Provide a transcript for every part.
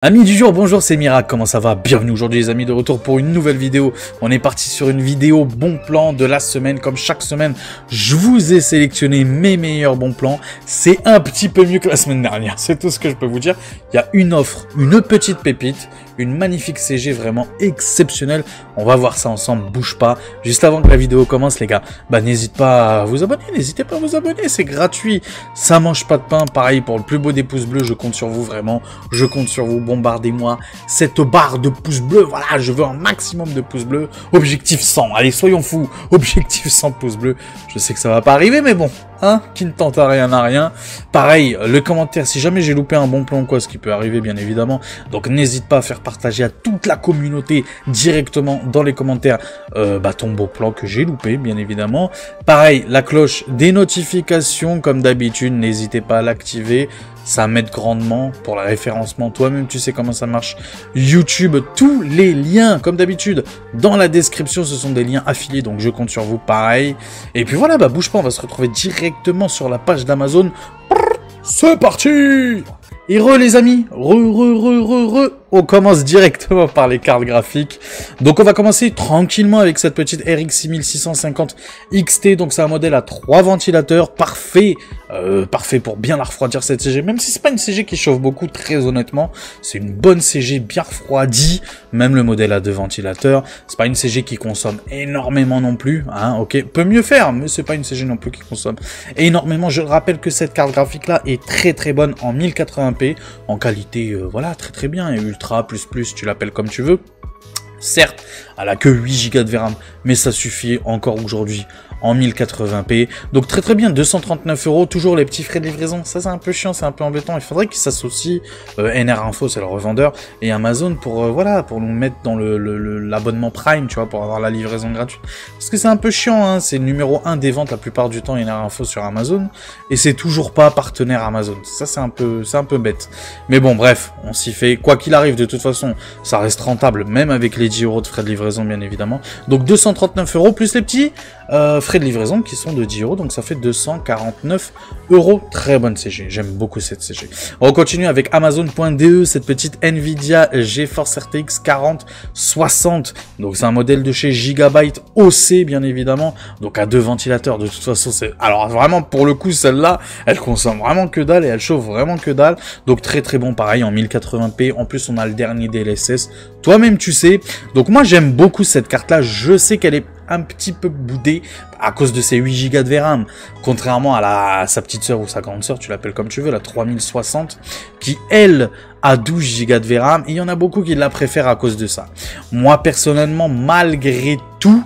Amis du jour, bonjour, c'est Mirac, comment ça va? Bienvenue aujourd'hui les amis, de retour pour une nouvelle vidéo. On est parti sur une vidéo bon plan de la semaine. Comme chaque semaine, je vous ai sélectionné mes meilleurs bons plans. C'est un petit peu mieux que la semaine dernière, c'est tout ce que je peux vous dire. Il y a une offre, une petite pépite, une magnifique CG vraiment exceptionnelle. On va voir ça ensemble, bouge pas. Juste avant que la vidéo commence les gars, n'hésitez pas à vous abonner, n'hésitez pas à vous abonner, c'est gratuit. Ça mange pas de pain, pareil pour le plus beau des pouces bleus, je compte sur vous vraiment, je compte sur vous. Bombardez-moi cette barre de pouces bleus, voilà, je veux un maximum de pouces bleus, objectif 100, allez soyons fous, objectif 100 pouces bleus, je sais que ça va pas arriver mais bon, hein, qui ne tente à rien n'a rien. Pareil, le commentaire, si jamais j'ai loupé un bon plan ou quoi, ce qui peut arriver bien évidemment, donc n'hésite pas à faire partager à toute la communauté directement dans les commentaires ton beau plan que j'ai loupé bien évidemment. Pareil, la cloche des notifications comme d'habitude, n'hésitez pas à l'activer. Ça m'aide grandement pour le référencement. Toi-même, tu sais comment ça marche. YouTube, tous les liens, comme d'habitude, dans la description, ce sont des liens affiliés. Donc, je compte sur vous, pareil. Et puis voilà, bouge pas, on va se retrouver directement sur la page d'Amazon. C'est parti! Et les amis, on commence directement par les cartes graphiques. Donc on va commencer tranquillement avec cette petite RX 6650 XT. Donc c'est un modèle à 3 ventilateurs, parfait, parfait pour bien la refroidir cette CG. Même si c'est pas une CG qui chauffe beaucoup, très honnêtement, c'est une bonne CG bien refroidie. Même le modèle à 2 ventilateurs, c'est pas une CG qui consomme énormément non plus, hein. Ok, peut mieux faire, mais c'est pas une CG non plus qui consomme énormément. Je rappelle que cette carte graphique là est très bonne en 1080p. En qualité, voilà, très bien, et ultra, plus, tu l'appelles comme tu veux. Certes, elle a que 8 Go de VRAM, mais ça suffit encore aujourd'hui en 1080p. Donc très bien, 239 €, toujours les petits frais de livraison. Ça c'est un peu chiant, c'est un peu embêtant. Il faudrait qu'ils s'associent, NR Info c'est le revendeur, et Amazon pour voilà, pour nous mettre dans l'abonnement Prime, tu vois, pour avoir la livraison gratuite. Parce que c'est un peu chiant, hein, c'est le numéro 1 des ventes la plupart du temps, NR Info sur Amazon, et c'est toujours pas partenaire Amazon. Ça c'est un peu bête. Mais bon, bref, on s'y fait. Quoi qu'il arrive, de toute façon, ça reste rentable, même avec les 10 € de frais de livraison, bien évidemment. Donc 239 € plus les petits frais de livraison qui sont de 10 €, donc ça fait 249 €. Très bonne CG, j'aime beaucoup cette CG. On continue avec Amazon.de, cette petite Nvidia GeForce RTX 4060. Donc c'est un modèle de chez Gigabyte OC, bien évidemment. Donc à 2 ventilateurs, de toute façon, c'est... Alors vraiment, pour le coup, celle-là, elle consomme vraiment que dalle et elle chauffe vraiment que dalle. Donc très bon, pareil, en 1080p. En plus, on a le dernier DLSS. Toi-même, tu sais. Donc moi, j'aime beaucoup cette carte-là. Je sais qu'elle est un petit peu boudée à cause de ses 8 Go de VRAM, contrairement à sa petite sœur ou sa grande sœur, tu l'appelles comme tu veux, la 3060, qui elle a 12 Go de VRAM, et il y en a beaucoup qui la préfèrent à cause de ça. Moi personnellement, malgré tout,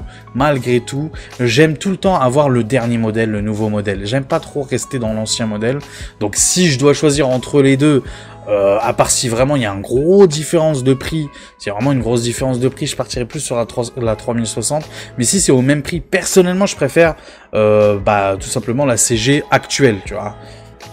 j'aime tout le temps avoir le dernier modèle, le nouveau modèle. J'aime pas trop rester dans l'ancien modèle. Donc si je dois choisir entre les deux, à part si vraiment il y a une grosse différence de prix, s'il y a vraiment une grosse différence de prix, je partirais plus sur la 3060. Mais si c'est au même prix, personnellement, je préfère tout simplement la CG actuelle, tu vois.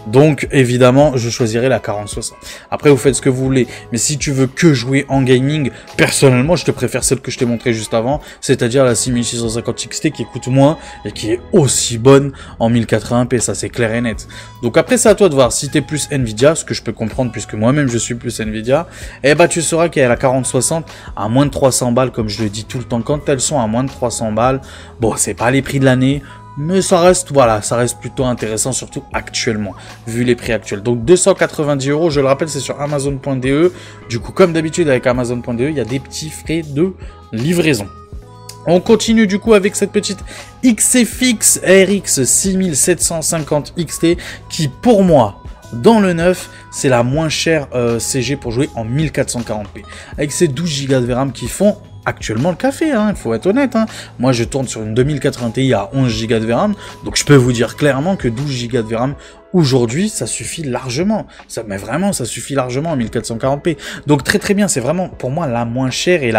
Donc, évidemment, je choisirais la 4060. Après, vous faites ce que vous voulez. Mais si tu veux que jouer en gaming, personnellement, je te préfère celle que je t'ai montrée juste avant, c'est-à-dire la 6650 XT qui coûte moins et qui est aussi bonne en 1080p. Ça, c'est clair et net. Donc après, c'est à toi de voir. Si t'es plus Nvidia, ce que je peux comprendre puisque moi-même, je suis plus Nvidia, tu sauras qu'il y a la 4060 à moins de 300 balles, comme je le dis tout le temps. Quand elles sont à moins de 300 balles, bon, c'est pas les prix de l'année, mais ça reste, voilà, ça reste plutôt intéressant, surtout actuellement, vu les prix actuels. Donc 290 €, je le rappelle, c'est sur Amazon.de. Du coup, comme d'habitude avec Amazon.de, il y a des petits frais de livraison. On continue du coup avec cette petite XFX RX 6750 XT qui, pour moi, dans le neuf, c'est la moins chère CG pour jouer en 1440p. Avec ces 12 Go de VRAM qui font actuellement le café, hein, il faut être honnête. Hein. Moi, je tourne sur une 2080 Ti à 11 Go de VRAM, donc je peux vous dire clairement que 12 Go de VRAM, aujourd'hui, ça suffit largement. Mais vraiment, ça suffit largement en 1440p. Donc très bien, c'est vraiment pour moi la moins chère et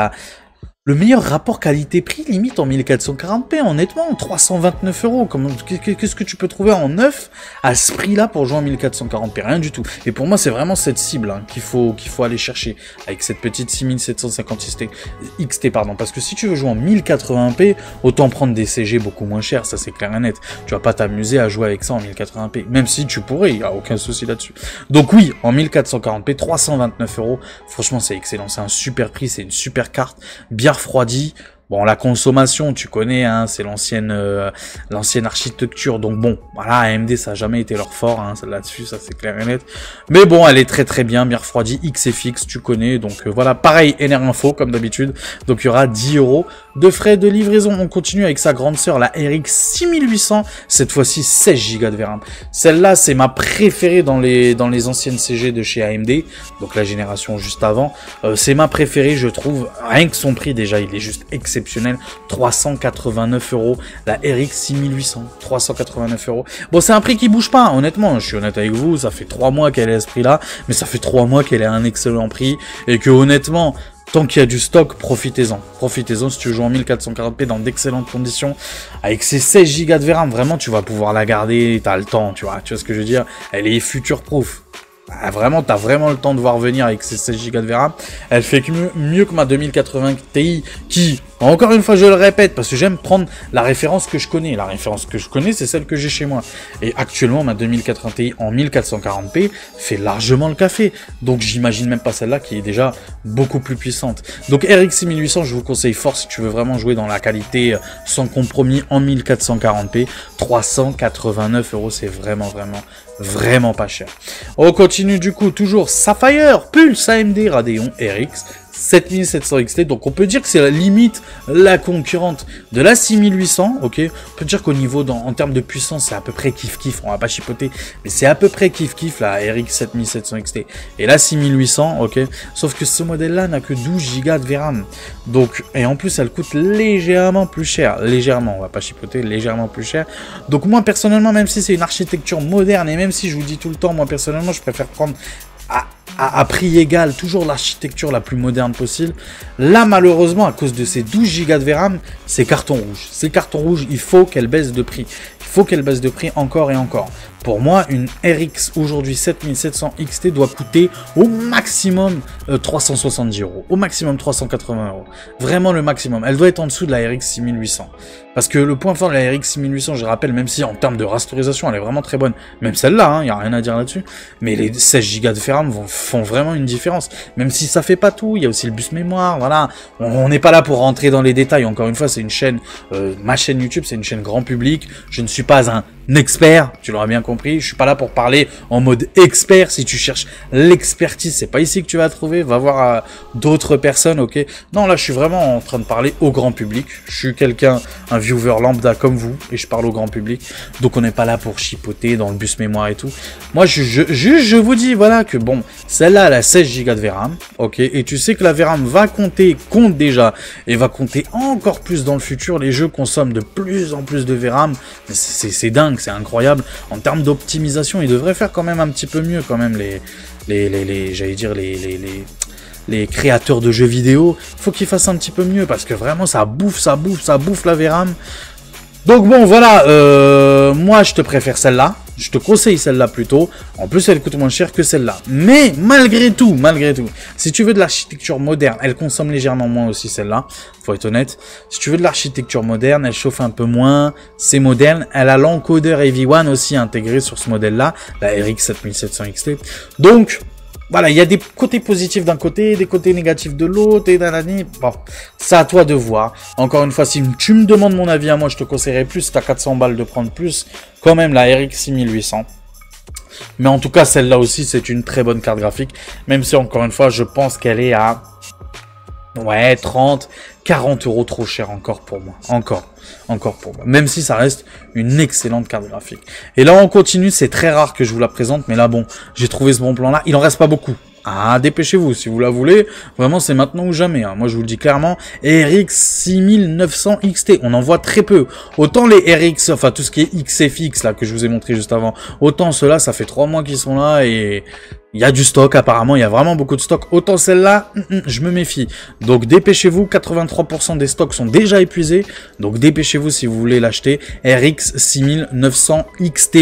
Le meilleur rapport qualité-prix, limite en 1440p, honnêtement, 329 €. Qu'est-ce que tu peux trouver en neuf à ce prix-là pour jouer en 1440p? Rien du tout. Et pour moi, c'est vraiment cette cible hein, qu'il faut aller chercher avec cette petite 6750 XT, pardon. Parce que si tu veux jouer en 1080p, autant prendre des CG beaucoup moins chers, ça c'est clair et net. Tu vas pas t'amuser à jouer avec ça en 1080p, même si tu pourrais, il n'y a aucun souci là-dessus. Donc oui, en 1440p, 329 €, franchement c'est excellent, c'est un super prix, c'est une super carte, bien refroidi. Bon, la consommation, tu connais, hein, c'est l'ancienne architecture. Donc bon, voilà, AMD, ça n'a jamais été leur fort, hein, là-dessus, ça c'est clair et net. Mais bon, elle est très très bien refroidie, XFX, tu connais. Donc voilà, pareil, Info comme d'habitude. Donc il y aura 10 € de frais de livraison. On continue avec sa grande sœur, la RX 6800. Cette fois-ci, 16 Go de VRAM. Celle-là, c'est ma préférée dans les anciennes CG de chez AMD. Donc la génération juste avant. C'est ma préférée, je trouve. Rien que son prix, déjà, il est juste exceptionnel. 389 €, la RX 6800, 389 €. Bon, c'est un prix qui bouge pas, honnêtement, je suis honnête avec vous, ça fait 3 mois qu'elle est à ce prix-là, mais ça fait 3 mois qu'elle est à un excellent prix, et que honnêtement, tant qu'il y a du stock, profitez-en. Profitez-en si tu joues en 1440p dans d'excellentes conditions. Avec ses 16 Go de VRAM, vraiment, tu vas pouvoir la garder, t'as le temps, tu vois ce que je veux dire. Elle est future-proof. Vraiment, t'as vraiment le temps de voir venir avec ses 16 Go de VRAM. Elle fait mieux que ma 2080 Ti qui, encore une fois, je le répète, parce que j'aime prendre la référence que je connais. La référence que je connais, c'est celle que j'ai chez moi. Et actuellement, ma 2080 Ti en 1440p fait largement le café. Donc, j'imagine même pas celle-là qui est déjà beaucoup plus puissante. Donc, RX 6800, je vous conseille fort si tu veux vraiment jouer dans la qualité sans compromis en 1440p. 389 €, c'est vraiment pas cher. On continue du coup, toujours Sapphire, Pulse AMD Radeon RX 7700 XT, donc on peut dire que c'est la limite, la concurrente de la 6800, ok. On peut dire qu'au niveau, en termes de puissance, c'est à peu près kiff-kiff, on va pas chipoter, mais c'est à peu près kiff-kiff, la RX 7700 XT et la 6800, ok. Sauf que ce modèle-là n'a que 12 Go de VRAM, donc, et en plus, elle coûte légèrement plus cher, légèrement, on va pas chipoter, légèrement plus cher. Donc moi, personnellement, même si c'est une architecture moderne, et même si je vous dis tout le temps, moi, personnellement, je préfère prendre à prix égal, toujours l'architecture la plus moderne possible. Là, malheureusement, à cause de ces 12 Go de VRAM, c'est carton rouge. C'est carton rouge, il faut qu'elle baisse de prix. Il faut qu'elle baisse de prix encore et encore. Pour moi, une RX aujourd'hui 7700 XT doit coûter au maximum 370 €. Au maximum 380 €. Vraiment le maximum. Elle doit être en dessous de la RX 6800. Parce que le point fort de la RX 6800, je rappelle, même si en termes de rasterisation, elle est vraiment très bonne. Même celle-là, il n'y a rien à dire là-dessus. Mais les 16 Go de VRAM font vraiment une différence. Même si ça fait pas tout, il y a aussi le bus mémoire, voilà. On n'est pas là pour rentrer dans les détails. Encore une fois, c'est une chaîne, ma chaîne YouTube, c'est une chaîne grand public. Je ne suis pas un expert, tu l'auras bien compris, je suis pas là pour parler en mode expert. Si tu cherches l'expertise, c'est pas ici que tu vas trouver, va voir d'autres personnes, ok. Non, là je suis vraiment en train de parler au grand public, je suis quelqu'un, un viewer lambda comme vous, et je parle au grand public, donc on n'est pas là pour chipoter dans le bus mémoire et tout. Moi je vous dis, voilà, que bon, celle-là elle a 16 Go de VRAM, ok, et tu sais que la VRAM compte déjà, et va compter encore plus dans le futur. Les jeux consomment de plus en plus de VRAM, c'est dingue, c'est incroyable. En termes d'optimisation, ils devraient faire quand même un petit peu mieux, quand même, j'allais dire les créateurs de jeux vidéo. Faut qu'ils fassent un petit peu mieux, parce que vraiment, ça bouffe la VRAM. Donc bon, voilà, moi je te préfère celle-là. Je te conseille celle-là plutôt. En plus, elle coûte moins cher que celle-là. Mais malgré tout, si tu veux de l'architecture moderne, elle consomme légèrement moins aussi celle-là. Faut être honnête. Si tu veux de l'architecture moderne, elle chauffe un peu moins. C'est moderne. Elle a l'encodeur AV1 aussi intégré sur ce modèle-là, la RX 7700 XT. Donc voilà, il y a des côtés positifs d'un côté, des côtés négatifs de l'autre, et nanani. Bon, c'est à toi de voir. Encore une fois, si tu me demandes mon avis à moi, je te conseillerais plus, si tu as 400 balles, de prendre plus, quand même la RX 6800. Mais en tout cas, celle-là aussi, c'est une très bonne carte graphique. Même si, encore une fois, je pense qu'elle est à 30, 40 € trop cher encore pour moi. Encore pour moi. Même si ça reste une excellente carte graphique. Et là, on continue. C'est très rare que je vous la présente. Mais là, bon, j'ai trouvé ce bon plan-là. Il en reste pas beaucoup. Ah, dépêchez-vous. Si vous la voulez, vraiment, c'est maintenant ou jamais. Moi, je vous le dis clairement. RX 6900 XT. On en voit très peu. Autant les RX, enfin, tout ce qui est XFX, là, que je vous ai montré juste avant. Autant ceux-là, ça fait 3 mois qu'ils sont là et Il y a du stock, apparemment, il y a vraiment beaucoup de stock. Autant celle-là, je me méfie. Donc dépêchez-vous, 83% des stocks sont déjà épuisés. Donc dépêchez-vous si vous voulez l'acheter. RX 6900 XT.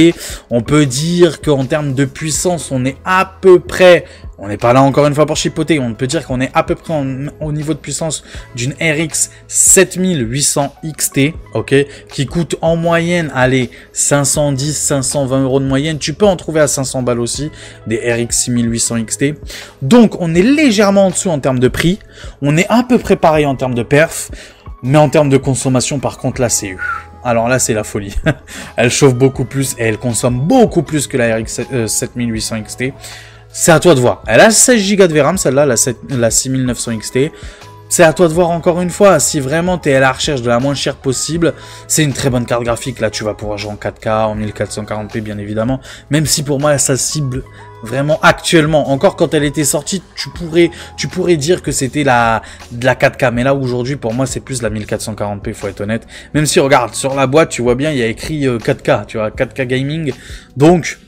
On peut dire qu'en termes de puissance, on est à peu près... On n'est pas là encore une fois pour chipoter, on peut dire qu'on est à peu près au niveau de puissance d'une RX 7800 XT, ok, qui coûte en moyenne, allez, 510, 520 € de moyenne. Tu peux en trouver à 500 balles aussi, des RX 6800 XT. Donc, on est légèrement en dessous en termes de prix. On est à peu près pareil en termes de perf, mais en termes de consommation, par contre, là, c'est... Alors là, c'est la folie. Elle chauffe beaucoup plus et elle consomme beaucoup plus que la RX 7800 XT. C'est à toi de voir. Elle a 16 Go de VRAM, celle-là, la 6900 XT. C'est à toi de voir encore une fois. Si vraiment tu es à la recherche de la moins chère possible, c'est une très bonne carte graphique. Là, tu vas pouvoir jouer en 4K, en 1440p, bien évidemment. Même si pour moi, ça cible vraiment actuellement. Encore quand elle était sortie, tu pourrais dire que c'était de la 4K. Mais là, aujourd'hui, pour moi, c'est plus la 1440p, faut être honnête. Même si, regarde, sur la boîte, tu vois bien, il y a écrit 4K, tu vois, 4K Gaming. Donc...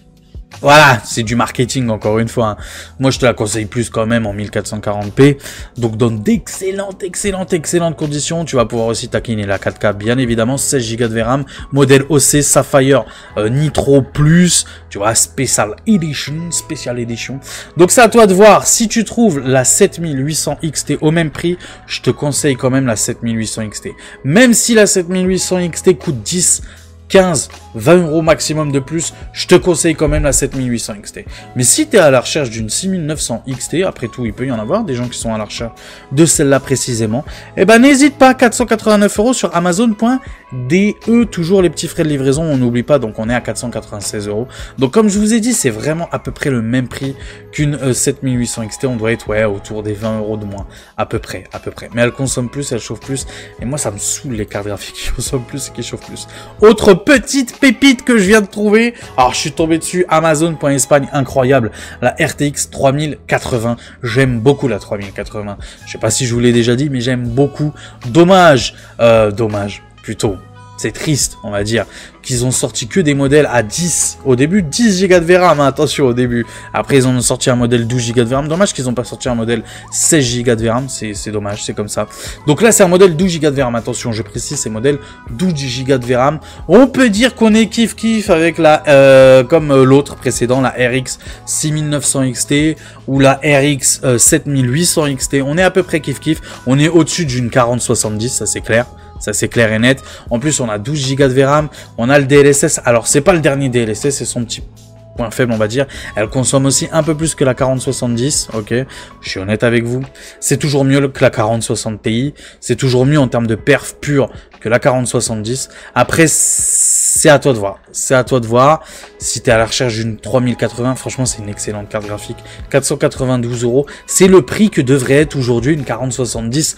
voilà, c'est du marketing encore une fois. Hein. Moi, je te la conseille plus quand même en 1440p. Donc, dans d'excellentes conditions. Tu vas pouvoir aussi taquiner la 4K, bien évidemment. 16 Go de VRAM. Modèle OC Sapphire Nitro Plus. Tu vois, Special Edition. Donc, c'est à toi de voir. Si tu trouves la 7800 XT au même prix, je te conseille quand même la 7800 XT. Même si la 7800 XT coûte 10, 15, 20 € maximum de plus, je te conseille quand même la 7800 XT. Mais si tu es à la recherche d'une 6900 XT, après tout, il peut y en avoir des gens qui sont à la recherche de celle-là précisément, eh ben n'hésite pas, 489 € sur Amazon.de, toujours les petits frais de livraison, on n'oublie pas, donc on est à 496 €. Donc comme je vous ai dit, c'est vraiment à peu près le même prix qu'une 7800 XT, on doit être autour des 20 € de moins, à peu près. Mais elle consomme plus, elle chauffe plus, et moi ça me saoule les cartes graphiques qui consomment plus et qui chauffent plus. Autre petite pépite que je viens de trouver. Alors, je suis tombé dessus. Amazon.Espagne, incroyable. La RTX 3080. J'aime beaucoup la 3080. Je sais pas si je vous l'ai déjà dit, mais j'aime beaucoup. Dommage, plutôt. C'est triste, on va dire, qu'ils ont sorti que des modèles à 10. Au début, 10 Go de VRAM, hein, attention, au début. Après, ils ont sorti un modèle 12 Go de VRAM. Dommage qu'ils n'ont pas sorti un modèle 16 Go de VRAM. C'est dommage, c'est comme ça. Donc là, c'est un modèle 12 Go de VRAM. Attention, je précise, c'est modèle 12 Go de VRAM. On peut dire qu'on est kiff avec la, comme l'autre précédent, la RX 6900 XT ou la RX 7800 XT. On est à peu près kiff. On est au-dessus d'une 4070, ça c'est clair. Ça, c'est clair et net. En plus, on a 12 Go de VRAM. On a le DLSS. Alors, c'est pas le dernier DLSS, c'est son petit point faible, on va dire. Elle consomme aussi un peu plus que la 4070. Ok, je suis honnête avec vous. C'est toujours mieux que la 4060 Ti. C'est toujours mieux en termes de perf pure que la 4070. Après, c'est à toi de voir. C'est à toi de voir. Si tu es à la recherche d'une 3080, franchement, c'est une excellente carte graphique. 492 €. C'est le prix que devrait être aujourd'hui une 4070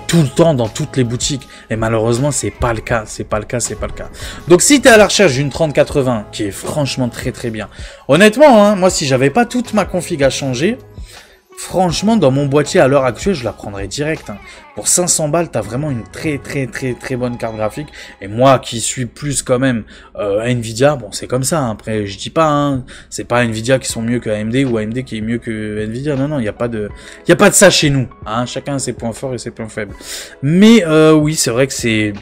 tout le temps dans toutes les boutiques. Et malheureusement, c'est pas le cas. C'est pas le cas. Donc, si tu es à la recherche d'une 3080, qui est franchement très bien. Honnêtement, hein, moi, si j'avais pas toute ma config à changer, franchement, dans mon boîtier à l'heure actuelle, je la prendrais direct. Hein. Pour 500 balles, t'as vraiment une très bonne carte graphique. Et moi, qui suis plus quand même Nvidia, bon, c'est comme ça. Hein. Après, je dis pas, hein, c'est pas Nvidia qui sont mieux que AMD ou AMD qui est mieux que Nvidia. Non, il y a pas de ça chez nous. Hein. Chacun a ses points forts et ses points faibles. Mais oui, c'est vrai que c'est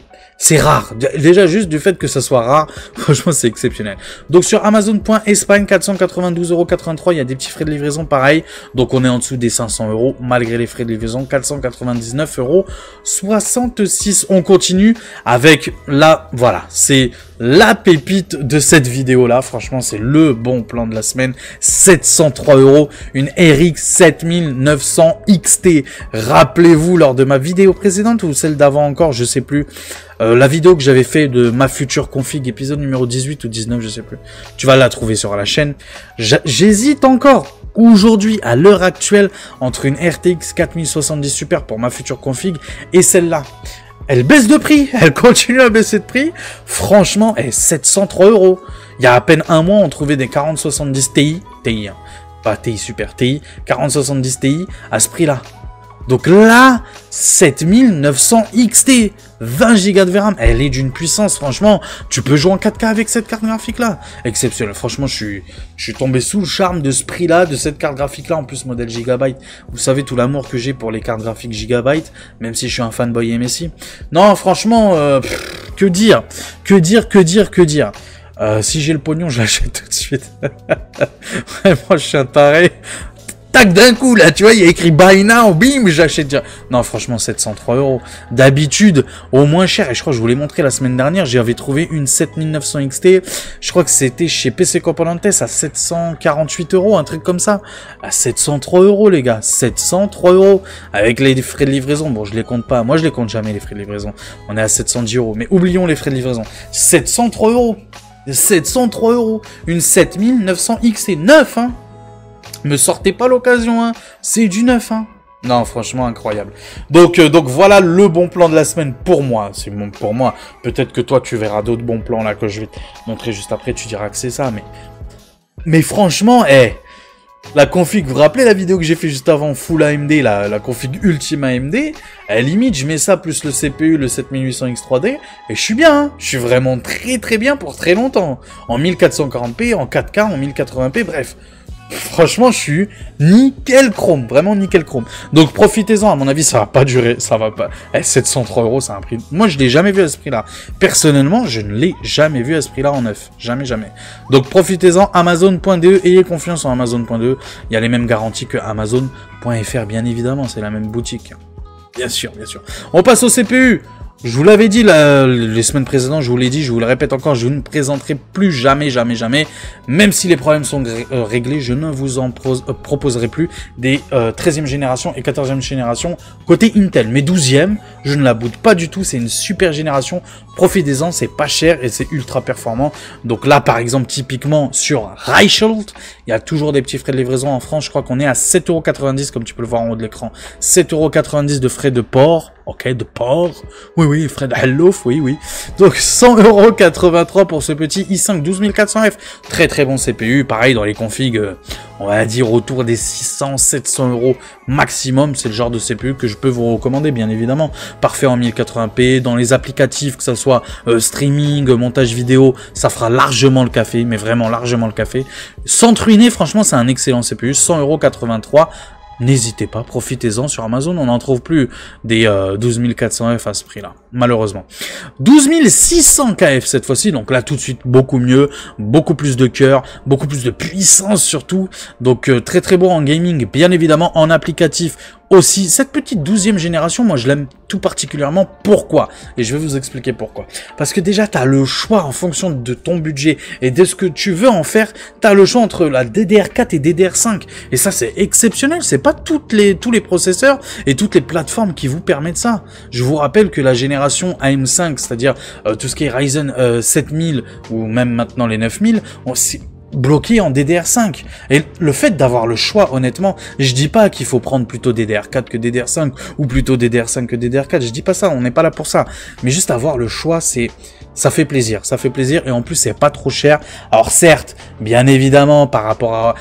rare. Déjà, juste du fait que ça soit rare, franchement, c'est exceptionnel. Donc, sur Amazon.Espagne, 492,83 €, il y a des petits frais de livraison pareil. Donc, on est en dessous des 500 €, malgré les frais de livraison, 499,66 €. On continue avec voilà, c'est la pépite de cette vidéo-là. Franchement, c'est le bon plan de la semaine. 703 €, une RX 7900 XT. Rappelez-vous, lors de ma vidéo précédente ou celle d'avant encore, je sais plus, la vidéo que j'avais fait de ma future config, épisode numéro 18 ou 19, je sais plus. Tu vas la trouver sur la chaîne. J'hésite encore aujourd'hui, à l'heure actuelle, entre une RTX 4070 Super pour ma future config et celle-là. Elle baisse de prix, elle continue à baisser de prix. Franchement, 703 €. Il y a à peine un mois, on trouvait des 4070 Ti, hein, pas Ti Super, Ti, 4070 Ti à ce prix-là. Donc là, 7900 XT, 20 Go de VRAM, elle est d'une puissance, franchement, tu peux jouer en 4K avec cette carte graphique-là. Exceptionnel, franchement, je suis tombé sous le charme de ce prix-là, de cette carte graphique-là, en plus modèle Gigabyte. Vous savez tout l'amour que j'ai pour les cartes graphiques Gigabyte, même si je suis un fanboy MSI. Non, franchement, que dire. Si j'ai le pognon, je l'achète tout de suite. Vraiment, je suis un taré. Tac, d'un coup, là, tu vois, il y a écrit Buy Now, bim, j'achète déjà. Non, franchement, 703 €. D'habitude, au moins cher, et je crois que je vous l'ai montré la semaine dernière, j'avais trouvé une 7900 XT, je crois que c'était chez PC Componentes à 748 €, un truc comme ça. À 703 €, les gars, 703 €. Avec les frais de livraison, bon, je les compte pas, moi je les compte jamais, les frais de livraison. On est à 710 €, mais oublions les frais de livraison. 703 €. 703 €. Une 7900 XT, neuf, hein. Me sortez pas l'occasion, hein. C'est du neuf, hein. Non, franchement, incroyable. Donc voilà le bon plan de la semaine pour moi. C'est bon pour moi. Peut-être que toi, tu verras d'autres bons plans là que je vais te montrer juste après. Tu diras que c'est ça, mais franchement, la config, vous vous rappelez la vidéo que j'ai fait juste avant, full AMD, la config ultime AMD, limite, je mets ça plus le CPU, le 7800X3D, et je suis bien, hein. Je suis vraiment très très bien pour très longtemps. En 1440p, en 4K, en 1080p, bref. Franchement, je suis nickel chrome, vraiment nickel chrome. Donc profitez-en, à mon avis, ça va pas durer, ça va pas. 703 €, c'est un prix. Moi, je l'ai jamais vu à ce prix-là. Personnellement, je ne l'ai jamais vu à ce prix-là en neuf. Jamais, jamais. Donc profitez-en, Amazon.de, ayez confiance en Amazon.de. Il y a les mêmes garanties que Amazon.fr, bien évidemment, c'est la même boutique. Bien sûr, bien sûr. On passe au CPU. Je vous l'avais dit les semaines précédentes, je vous l'ai dit, je vous le répète encore, je ne présenterai plus jamais, même si les problèmes sont réglés, je ne vous en proposerai plus des 13e génération et 14e génération côté Intel. Mais 12e, je ne la boude pas du tout, c'est une super génération, profitez-en, c'est pas cher et c'est ultra performant. Donc là, par exemple, typiquement sur Reichelt, il y a toujours des petits frais de livraison en France, je crois qu'on est à 7,90 € comme tu peux le voir en haut de l'écran, 7,90 € de frais de port. Ok, de port. Oui, Fred Hallof, oui. Donc, 100,83 € pour ce petit i5 12400F. Très, très bon CPU. Pareil, dans les configs, on va dire autour des 600, 700 € maximum. C'est le genre de CPU que je peux vous recommander, bien évidemment. Parfait en 1080p. Dans les applicatifs, que ce soit streaming, montage vidéo, ça fera largement le café, mais vraiment largement le café. Sans truiner, franchement, c'est un excellent CPU. 100,83 €. N'hésitez pas, profitez-en sur Amazon, on n'en trouve plus des 12400F à ce prix-là, malheureusement. 12600KF cette fois-ci, donc là tout de suite beaucoup mieux, beaucoup plus de cœur, beaucoup plus de puissance surtout, donc très très beau en gaming, bien évidemment en applicatif aussi. Cette petite 12e génération, moi je l'aime tout particulièrement. Pourquoi? Et je vais vous expliquer pourquoi. Parce que déjà, tu as le choix en fonction de ton budget et de ce que tu veux en faire. Tu as le choix entre la DDR4 et DDR5. Et ça, c'est exceptionnel. C'est pas tous les processeurs et toutes les plateformes qui vous permettent ça. Je vous rappelle que la génération AM5, c'est-à-dire tout ce qui est Ryzen 7000 ou même maintenant les 9000, bloqué en DDR5. Et le fait d'avoir le choix, honnêtement, je dis pas qu'il faut prendre plutôt DDR4 que DDR5 ou plutôt DDR5 que DDR4, je dis pas ça, on n'est pas là pour ça. Mais juste avoir le choix, ça fait plaisir et en plus c'est pas trop cher. Alors certes, bien évidemment par rapport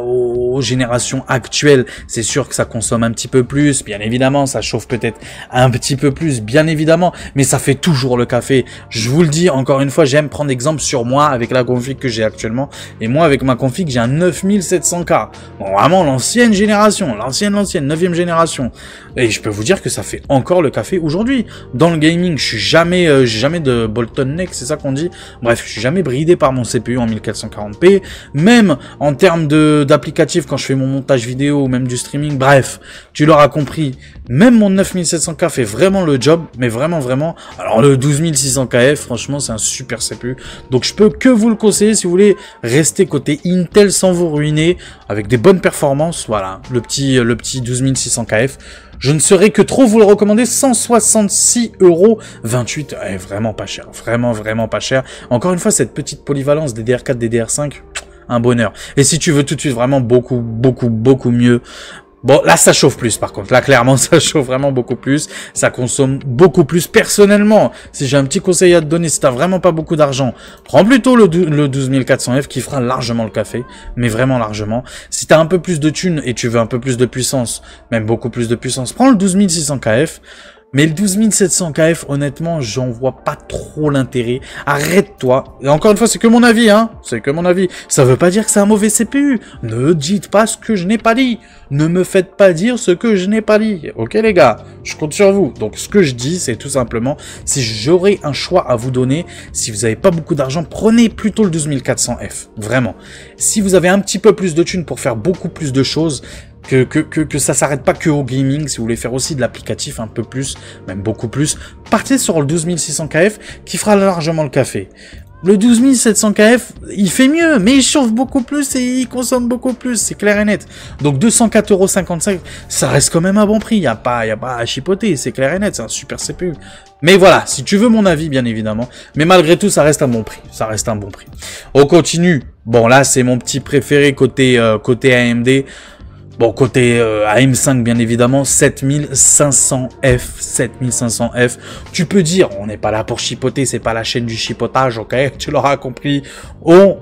aux générations actuelles, c'est sûr que ça consomme un petit peu plus, bien évidemment, ça chauffe peut-être un petit peu plus, bien évidemment, mais ça fait toujours le café. Je vous le dis encore une fois, j'aime prendre exemple sur moi avec la config que j'ai actuellement, et moi avec ma config j'ai un 9700K, bon, vraiment l'ancienne génération, l'ancienne 9e génération, et je peux vous dire que ça fait encore le café aujourd'hui. Dans le gaming, j'ai jamais de bottleneck, c'est ça qu'on dit. Bref, je suis jamais bridé par mon CPU en 1440p, même en termes d'applicatifs quand je fais mon montage vidéo ou même du streaming. Bref, tu l'auras compris, même mon 9700K fait vraiment le job, mais vraiment. Alors le 12600KF, franchement, c'est un super CPU. Donc je peux que vous le conseiller si vous voulez rester côté Intel sans vous ruiner, avec des bonnes performances. Voilà, le petit 12600KF. Je ne saurais que trop vous le recommander, 166,28 €. Vraiment pas cher, vraiment pas cher. Encore une fois, cette petite polyvalence DDR4, DDR5, un bonheur. Et si tu veux tout de suite vraiment beaucoup mieux, Bon, là, ça chauffe plus, par contre. Là, clairement, ça chauffe vraiment beaucoup plus. Ça consomme beaucoup plus. Personnellement, si j'ai un petit conseil à te donner, si t'as vraiment pas beaucoup d'argent, prends plutôt le 12400F qui fera largement le café. Mais vraiment largement. Si t'as un peu plus de thunes et tu veux un peu plus de puissance, même beaucoup plus de puissance, prends le 12600KF. Mais le 12700KF, honnêtement, j'en vois pas trop l'intérêt. Arrête-toi. Et encore une fois, c'est que mon avis, hein. C'est que mon avis. Ça veut pas dire que c'est un mauvais CPU. Ne dites pas ce que je n'ai pas dit. Ne me faites pas dire ce que je n'ai pas dit. Ok, les gars? Je compte sur vous. Donc, ce que je dis, c'est tout simplement, si j'aurais un choix à vous donner, si vous n'avez pas beaucoup d'argent, prenez plutôt le 12400F. Vraiment. Si vous avez un petit peu plus de thunes pour faire beaucoup plus de choses, que ça s'arrête pas que au gaming, si vous voulez faire aussi de l'applicatif un peu plus, même beaucoup plus, partez sur le 12600KF qui fera largement le café. Le 12700KF, il fait mieux, mais il chauffe beaucoup plus et il consomme beaucoup plus, c'est clair et net. Donc 204,55 €, ça reste quand même un bon prix, y a pas à chipoter, c'est clair et net, c'est un super CPU. Mais voilà, si tu veux mon avis, bien évidemment. Mais malgré tout, ça reste un bon prix. Ça reste un bon prix. On continue. Bon, là, c'est mon petit préféré côté AMD. Bon, côté AM5, bien évidemment, 7500F, 7500F. Tu peux dire, on n'est pas là pour chipoter, c'est pas la chaîne du chipotage, ok? Tu l'auras compris. On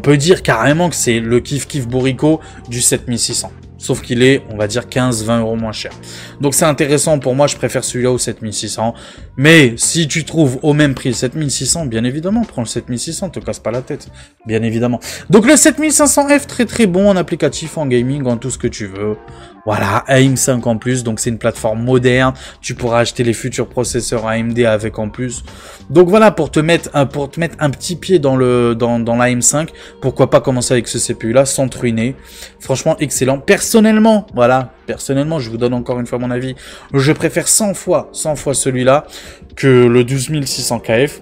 peut dire carrément que c'est le kiff bourricot du 7600. Sauf qu'il est, on va dire, 15-20 € moins cher. Donc c'est intéressant pour moi, je préfère celui-là au 7600. Mais si tu trouves au même prix le 7600, bien évidemment, prends le 7600, te casse pas la tête. Bien évidemment. Donc le 7500F, très très bon en applicatif, en gaming, en tout ce que tu veux. Voilà, AM5 en plus, donc c'est une plateforme moderne. Tu pourras acheter les futurs processeurs AMD avec en plus. Donc voilà, pour te mettre un petit pied dans l'AM5, pourquoi pas commencer avec ce CPU-là sans te ruiner. Franchement, excellent. Personnellement, voilà, personnellement, je vous donne encore une fois mon avis. Je préfère 100 fois celui-là que le 12600KF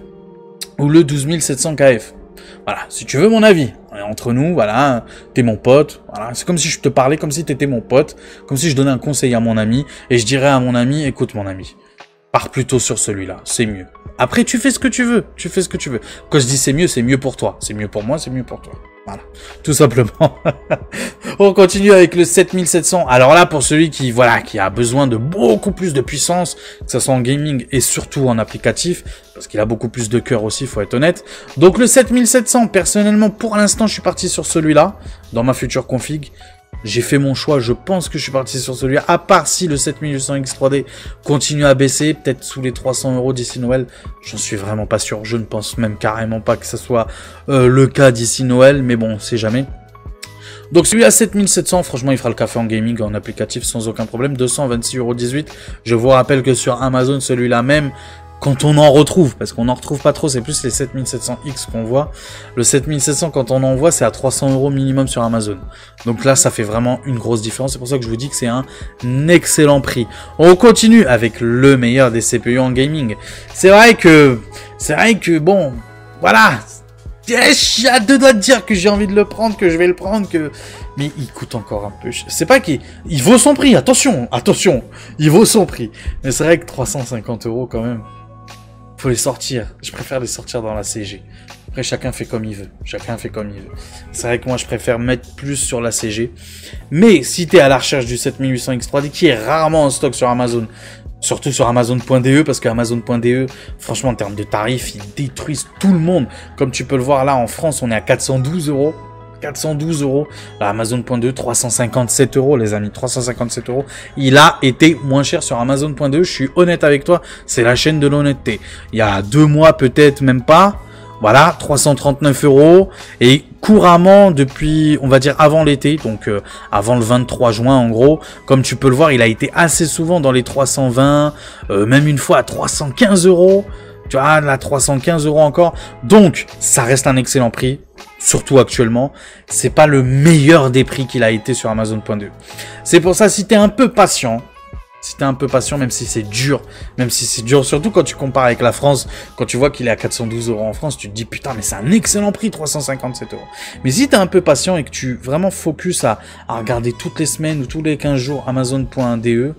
ou le 12700KF. Voilà, si tu veux mon avis, entre nous, voilà, t'es mon pote, voilà, c'est comme si je te parlais, comme si t'étais mon pote, comme si je donnais un conseil à mon ami, et je dirais à mon ami, écoute mon ami, pars plutôt sur celui-là, c'est mieux. Après, tu fais ce que tu veux, Quand je dis c'est mieux pour toi, c'est mieux pour moi, c'est mieux pour toi. Voilà, tout simplement. On continue avec le 7700. Alors là, pour celui qui a besoin de beaucoup plus de puissance, que ce soit en gaming et surtout en applicatif, parce qu'il a beaucoup plus de cœur aussi, faut être honnête. Donc le 7700, personnellement, pour l'instant, je suis parti sur celui-là, dans ma future config. J'ai fait mon choix, je pense que je suis parti sur celui-là, à part si le 7800X3D continue à baisser, peut-être sous les 300 € d'ici Noël, j'en suis vraiment pas sûr, je ne pense même carrément pas que ce soit le cas d'ici Noël, mais bon, on sait jamais. Donc celui-là 7700, franchement il fera le café en gaming, en applicatif sans aucun problème, 226,18 €, je vous rappelle que sur Amazon, celui-là même, quand on en retrouve, parce qu'on n'en retrouve pas trop, c'est plus les 7700X qu'on voit. Le 7700, quand on en voit, c'est à 300 € minimum sur Amazon. Donc là, ça fait vraiment une grosse différence. C'est pour ça que je vous dis que c'est un excellent prix. On continue avec le meilleur des CPU en gaming. C'est vrai que bon, voilà. Je suis à deux doigts de dire que j'ai envie de le prendre, que je vais le prendre, mais il coûte encore un peu. C'est pas qu'il vaut son prix, attention, il vaut son prix. Mais c'est vrai que 350 € quand même. Faut les sortir. Je préfère les sortir dans la CG. Après, chacun fait comme il veut. C'est vrai que moi, je préfère mettre plus sur la CG. Mais si tu es à la recherche du 7800X3D, qui est rarement en stock sur Amazon, surtout sur Amazon.de, parce que Amazon.de, franchement, en termes de tarifs, ils détruisent tout le monde. Comme tu peux le voir là, en France, on est à 412 €. 412 €. Là, Amazon.de, 357 €, les amis. 357 €. Il a été moins cher sur Amazon.de. Je suis honnête avec toi. C'est la chaîne de l'honnêteté. Il y a 2 mois, peut-être même pas. Voilà, 339 €. Et couramment, depuis, on va dire, avant l'été, donc avant le 23 juin, en gros, comme tu peux le voir, il a été assez souvent dans les 320, même une fois à 315 €. Tu vois, là, 315 € encore. Donc, ça reste un excellent prix. Surtout actuellement, c'est pas le meilleur des prix qu'il a été sur Amazon.de. C'est pour ça, si t'es un peu patient, même si c'est dur, surtout quand tu compares avec la France, quand tu vois qu'il est à 412 € en France, tu te dis putain, mais c'est un excellent prix, 357 €. Mais si t'es un peu patient et que tu vraiment focus à regarder toutes les semaines ou tous les 15 jours Amazon.de,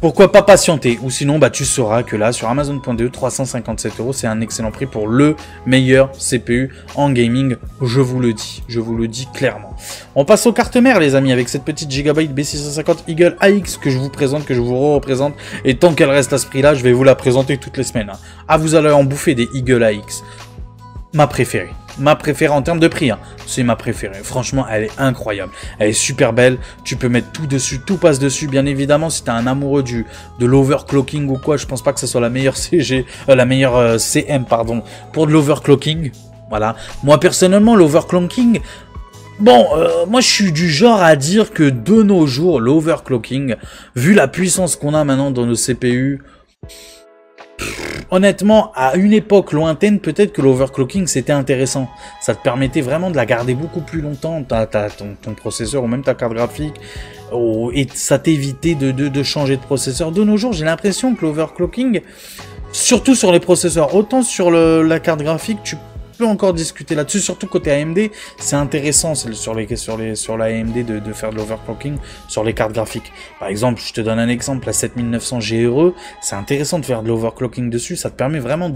pourquoi pas patienter? Ou sinon, bah, tu sauras que là, sur Amazon.de, 357 €, c'est un excellent prix pour le meilleur CPU en gaming. Je vous le dis clairement. On passe aux cartes mères, les amis, avec cette petite Gigabyte B650 Eagle AX que je vous présente, que je vous représente. Et tant qu'elle reste à ce prix-là, je vais vous la présenter toutes les semaines. Hein. Ah, vous allez en bouffer des Eagle AX. Ma préférée. Ma préférée en termes de prix, hein. C'est ma préférée. Franchement, elle est incroyable. Elle est super belle. Tu peux mettre tout dessus, tout passe dessus. Bien évidemment, si tu es un amoureux de l'overclocking ou quoi, je pense pas que ce soit la meilleure CM, pardon, pour de l'overclocking. Voilà. Moi, personnellement, l'overclocking, bon, moi je suis du genre à dire que de nos jours, l'overclocking, vu la puissance qu'on a maintenant dans nos CPU, honnêtement, à une époque lointaine, peut-être que l'overclocking c'était intéressant. Ça te permettait vraiment de la garder beaucoup plus longtemps, ton processeur ou même ta carte graphique, et ça t'évitait de changer de processeur. De nos jours, j'ai l'impression que l'overclocking, surtout sur les processeurs, autant sur la carte graphique, tu peux encore discuter là-dessus, surtout côté AMD, c'est intéressant sur la AMD de faire de l'overclocking sur les cartes graphiques. Par exemple, je te donne un exemple, la 7900 GRE, c'est intéressant de faire de l'overclocking dessus, ça te permet vraiment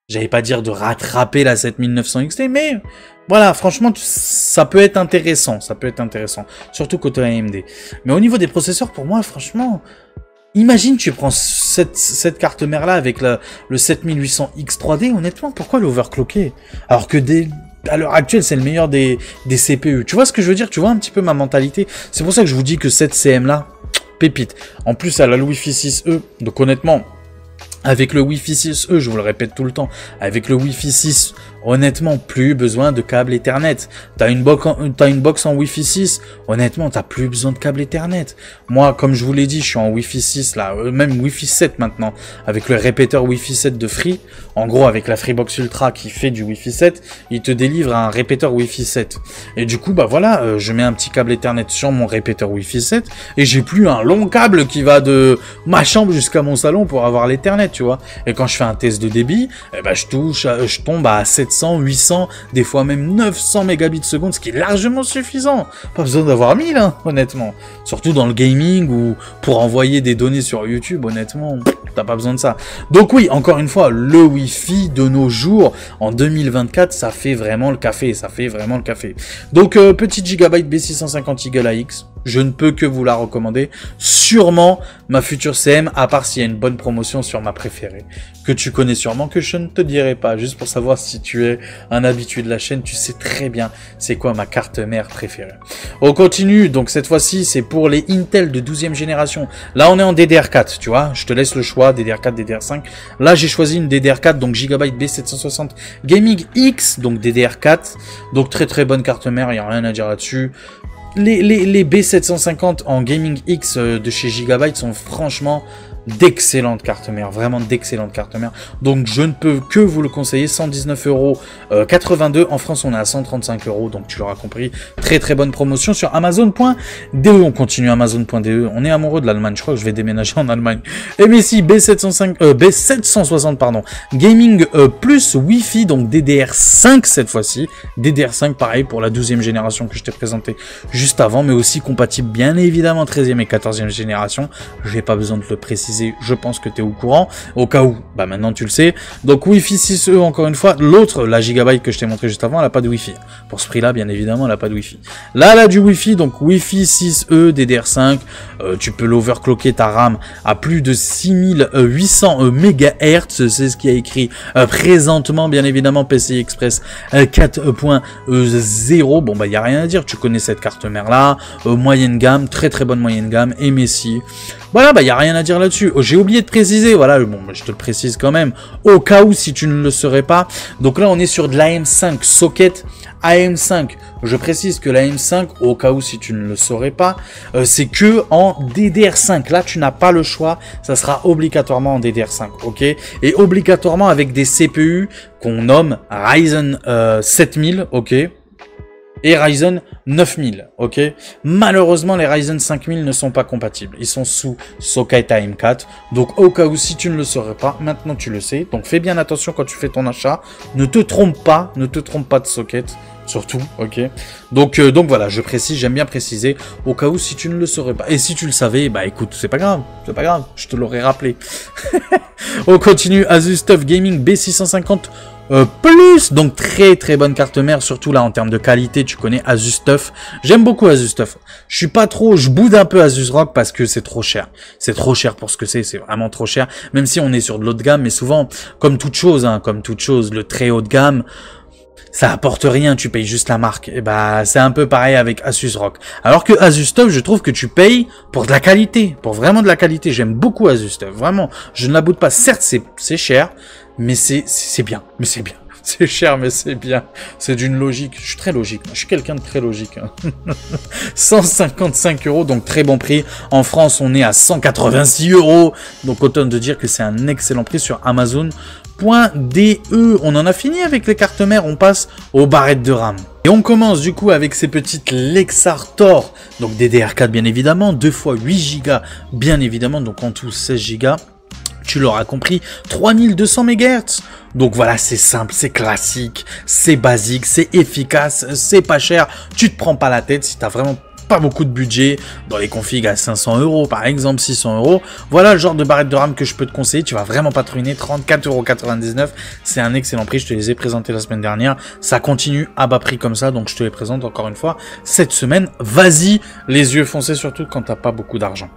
j'allais pas dire de rattraper la 7900 XT, mais voilà, franchement, ça peut être intéressant, surtout côté AMD. Mais au niveau des processeurs, pour moi, franchement, imagine, tu prends cette carte mère là avec le 7800X 3D, honnêtement, pourquoi l'overclocker? Alors que à l'heure actuelle, c'est le meilleur des CPU. Tu vois ce que je veux dire? Tu vois un petit peu ma mentalité? C'est pour ça que je vous dis que cette CM là, pépite. En plus, elle a le Wi-Fi 6E, donc honnêtement, avec le Wi-Fi 6E, je vous le répète tout le temps, avec le Wi-Fi 6, honnêtement, plus besoin de câble Ethernet. T'as une box en Wi-Fi 6, honnêtement, t'as plus besoin de câble Ethernet. Moi, comme je vous l'ai dit, je suis en Wi-Fi 6, là, même Wi-Fi 7 maintenant, avec le répéteur Wi-Fi 7 de Free. En gros, avec la Freebox Ultra qui fait du Wi-Fi 7, il te délivre un répéteur Wi-Fi 7. Et du coup, bah voilà, je mets un petit câble Ethernet sur mon répéteur Wi-Fi 7, et j'ai plus un long câble qui va de ma chambre jusqu'à mon salon pour avoir l'Ethernet, tu vois. Et quand je fais un test de débit, eh ben, je tombe à 700, 800, des fois même 900 mégabits seconde, ce qui est largement suffisant. Pas besoin d'avoir 1000, hein, honnêtement. Surtout dans le gaming ou pour envoyer des données sur YouTube, honnêtement, t'as pas besoin de ça. Donc oui, encore une fois, le Wi-Fi de nos jours, en 2024, ça fait vraiment le café, Donc, petite Gigabyte B650 Eagle AX, je ne peux que vous la recommander. Sûrement ma future CM, à part s'il y a une bonne promotion sur ma préférée, que tu connais sûrement, que je ne te dirai pas, juste pour savoir si tu es un habitué de la chaîne, tu sais très bien c'est quoi ma carte mère préférée. On continue, donc cette fois-ci, c'est pour les Intel de 12e génération. Là, on est en DDR4, tu vois, je te laisse le choix, DDR4, DDR5. Là, j'ai choisi une DDR4, donc Gigabyte B760 Gaming X, donc DDR4, donc très très bonne carte mère, il n'y a rien à dire là-dessus. Les B750 en Gaming X de chez Gigabyte sont franchement d'excellentes cartes mères, vraiment d'excellentes cartes mères. Donc je ne peux que vous le conseiller, 119,82 €. En France, on est à 135 €, donc tu l'auras compris. Très très bonne promotion sur Amazon.de. On continue Amazon.de. On est amoureux de l'Allemagne, je crois que je vais déménager en Allemagne. Et mais si, B760, pardon. Gaming plus Wi-Fi, donc DDR5 cette fois-ci. DDR5, pareil pour la 12e génération que je t'ai présenté juste avant, mais aussi compatible bien évidemment 13e et 14e génération. Je n'ai pas besoin de le préciser. Je pense que tu es au courant, au cas où, bah maintenant tu le sais. Donc Wi-Fi 6E, encore une fois, l'autre, la Gigabyte que je t'ai montré juste avant, elle n'a pas de Wi-Fi. Pour ce prix-là, bien évidemment, elle n'a pas de Wi-Fi. Là, elle a du Wi-Fi, donc Wi-Fi 6E, DDR5, tu peux l'overclocker ta RAM à plus de 6800 MHz, c'est ce qui a écrit présentement, bien évidemment, PCI Express 4.0, bon bah il n'y a rien à dire, tu connais cette carte mère-là, moyenne gamme, très très bonne moyenne gamme, et Messi. Voilà, bah il n'y a rien à dire là-dessus. J'ai oublié de préciser, voilà, bon, bah, je te le précise quand même, au cas où si tu ne le saurais pas. Donc là, on est sur de l'AM5 socket AM5. Je précise que l'AM5, au cas où si tu ne le saurais pas, c'est que en DDR5. Là, tu n'as pas le choix, ça sera obligatoirement en DDR5, ok? Et obligatoirement avec des CPU qu'on nomme Ryzen 7000, ok? Et Ryzen 9000, ok? Malheureusement, les Ryzen 5000 ne sont pas compatibles. Ils sont sous socket AM4. Donc, au cas où, si tu ne le saurais pas, maintenant tu le sais. Donc, fais bien attention quand tu fais ton achat. Ne te trompe pas de socket. surtout, ok. Donc voilà, je précise, j'aime bien préciser, au cas où si tu ne le saurais pas. Et si tu le savais, bah écoute, c'est pas grave, je te l'aurais rappelé. On continue, Asus TUF Gaming B650 plus, donc très très bonne carte mère, surtout là en termes de qualité, tu connais Asus TUF. J'aime beaucoup Asus TUF. Je boude un peu Asus ROG parce que c'est trop cher. C'est trop cher pour ce que c'est vraiment trop cher. Même si on est sur de l'haut de gamme, mais souvent, comme toute chose, le très haut de gamme, ça apporte rien, tu payes juste la marque. Et bah, c'est un peu pareil avec Asus ROG. Alors que Asus TUF, je trouve que tu payes pour de la qualité, pour vraiment de la qualité. J'aime beaucoup Asus TUF, vraiment. Je ne la boude pas. Certes, c'est cher, mais c'est bien, C'est cher, mais c'est bien. C'est d'une logique. Je suis très logique. Je suis quelqu'un de très logique. 155 €, donc très bon prix. En France, on est à 186 €. Donc, autant de dire que c'est un excellent prix sur Amazon.de. On en a fini avec les cartes mères. On passe aux barrettes de RAM. Et on commence du coup avec ces petites Lexar Thor. Donc, DDR4, bien évidemment. 2 x 8 Go, bien évidemment. Donc, en tout, 16 Go. Tu l'auras compris, 3200 MHz. Donc voilà, c'est simple, c'est classique, c'est basique, c'est efficace, c'est pas cher. Tu te prends pas la tête si t'as vraiment pas beaucoup de budget dans les configs à 500 € par exemple, 600 €. Voilà le genre de barrette de RAM que je peux te conseiller. Tu vas vraiment pas te ruiner. 34,99 €. C'est un excellent prix. Je te les ai présentés la semaine dernière. Ça continue à bas prix comme ça. Donc je te les présente encore une fois cette semaine. Vas-y, les yeux foncés surtout quand t'as pas beaucoup d'argent.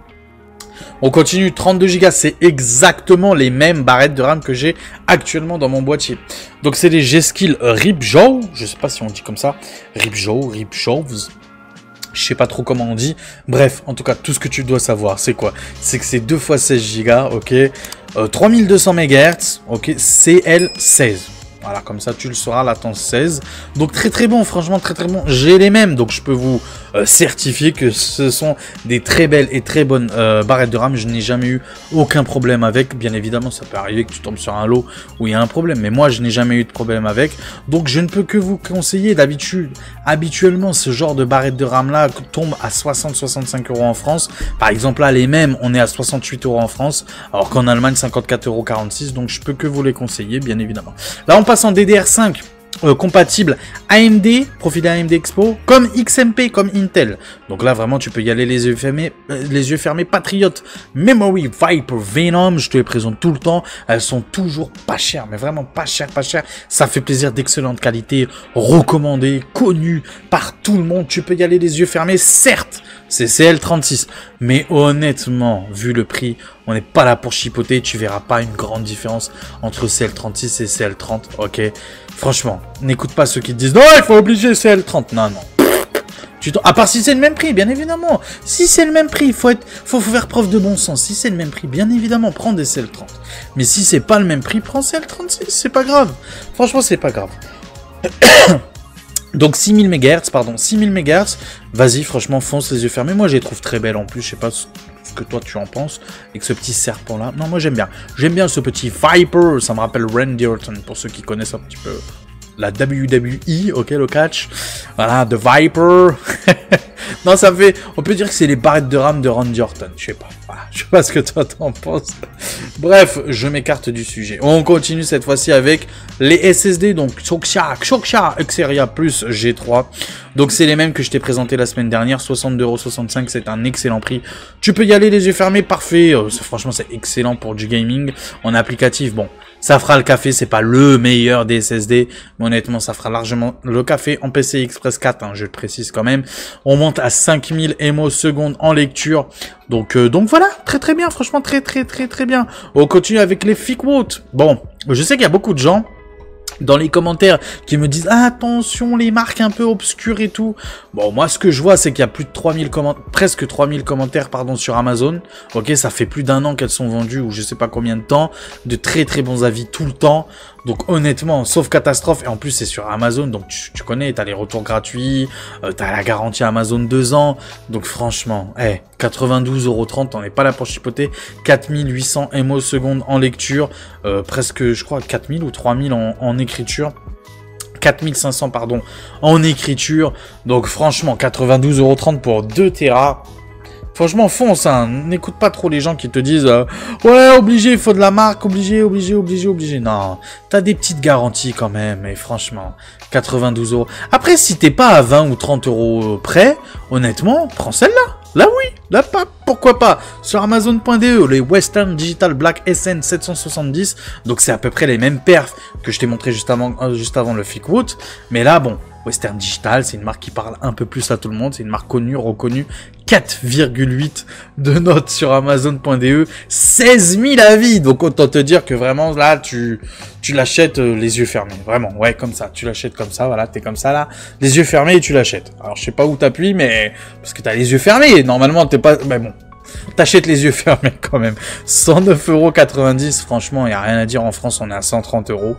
On continue, 32 Go, c'est exactement les mêmes barrettes de RAM que j'ai actuellement dans mon boîtier. Donc c'est les G-Skill Ripjaw, je sais pas si on dit comme ça, Ripjaws, je sais pas trop comment on dit. Bref, en tout cas, tout ce que tu dois savoir, c'est quoi? C'est que c'est 2 x 16 Go, ok, 3200 MHz, ok, CL16. Voilà, comme ça tu le sauras, latence 16. Donc très très bon, franchement très très bon. J'ai les mêmes, donc je peux vous certifier que ce sont des très belles et très bonnes barrettes de RAM. Je n'ai jamais eu aucun problème avec. Bien évidemment, ça peut arriver que tu tombes sur un lot où il y a un problème. Mais moi, je n'ai jamais eu de problème avec. Donc je ne peux que vous conseiller. D'habitude, habituellement, ce genre de barrettes de RAM là tombe à 60-65 € en France. Par exemple, là, les mêmes, on est à 68 € en France. Alors qu'en Allemagne, 54,46 €. Donc je peux que vous les conseiller, bien évidemment. Là, on passe en DDR5 compatible AMD, profil AMD Expo, comme XMP, comme Intel. Donc là, vraiment, tu peux y aller les yeux fermés, Patriot Memory Viper Venom, je te les présente tout le temps. Elles sont toujours pas chères, mais vraiment pas chères, pas chères. Ça fait plaisir, d'excellente qualité, recommandé, connu par tout le monde. Tu peux y aller les yeux fermés, certes, c'est CL36. Mais honnêtement, vu le prix, on n'est pas là pour chipoter. Tu verras pas une grande différence entre CL36 et CL30, ok? Franchement, n'écoute pas ceux qui te disent « Non, il faut obliger CL30 ». Non, non. À part si c'est le même prix, bien évidemment. Si c'est le même prix, il faut faire preuve de bon sens. Si c'est le même prix, bien évidemment, prends des CL30. Mais si c'est pas le même prix, prends CL36. C'est pas grave. Franchement, c'est pas grave. Donc 6000 MHz, pardon, 6000 MHz. Vas-y, franchement, fonce les yeux fermés. Moi, je les trouve très belles en plus. Je sais pas ce que toi tu en penses avec ce petit serpent là. Non, moi j'aime bien. J'aime bien ce petit Viper. Ça me rappelle Randy Orton pour ceux qui connaissent un petit peu la WWE, ok, le catch. Voilà, The Viper. Non, ça fait... On peut dire que c'est les barrettes de RAM de Randy Orton. Je sais pas. Voilà, je sais pas ce que toi t'en penses. Bref, je m'écarte du sujet. On continue cette fois-ci avec les SSD. Donc, Shoksha, Xperia plus G3. Donc, c'est les mêmes que je t'ai présenté la semaine dernière. 62,65 €. C'est un excellent prix. Tu peux y aller les yeux fermés. Parfait. Franchement, c'est excellent pour du gaming. En applicatif, bon... Ça fera le café, c'est pas le meilleur des SSD, mais honnêtement, ça fera largement le café en PCI Express 4, hein, je le précise quand même. On monte à 5000 MO secondes en lecture. Donc voilà, très très bien, franchement, très bien. On continue avec les Ficwoot. Bon, je sais qu'il y a beaucoup de gens dans les commentaires qui me disent ah, attention les marques un peu obscures et tout. Bon, moi ce que je vois c'est qu'il y a plus de 3000 commentaires, presque 3000 commentaires pardon sur Amazon. Ok, ça fait plus d'1 an qu'elles sont vendues ou je sais pas combien de temps, de très bons avis tout le temps. Donc honnêtement, sauf catastrophe, et en plus c'est sur Amazon, donc tu connais, t'as les retours gratuits, t'as la garantie Amazon 2 ans, donc franchement, 92,30 €, on n'est pas là pour chipoter, 4800 MO secondes en lecture, presque je crois 4000 ou 3000 en écriture. 4500 pardon en écriture, donc franchement 92,30 € pour 2 Tera. Franchement, fonce, hein. N'écoute pas trop les gens qui te disent ouais, obligé, il faut de la marque, obligé. Non, t'as des petites garanties quand même, et franchement, 92 €. Après, si t'es pas à 20 ou 30 € près, honnêtement, prends celle-là. Là, oui. Là, pas. Pourquoi pas. Sur Amazon.de, les Western Digital Black SN 770. Donc, c'est à peu près les mêmes perfs que je t'ai montré juste avant le Fickwood. Mais là, bon. Western Digital, c'est une marque qui parle un peu plus à tout le monde. C'est une marque connue, reconnue. 4,8 de notes sur Amazon.de. 16 000 avis. Donc, autant te dire que vraiment, là, tu l'achètes les yeux fermés. Vraiment, ouais, comme ça. Tu l'achètes comme ça, voilà, t'es comme ça, là. Les yeux fermés et tu l'achètes. Alors, je sais pas où t'appuies, mais... Parce que t'as les yeux fermés. Normalement, t'es pas... Mais bon. T'achètes les yeux fermés quand même. 109,90 €. Franchement, il n'y a rien à dire. En France, on est à 130 €.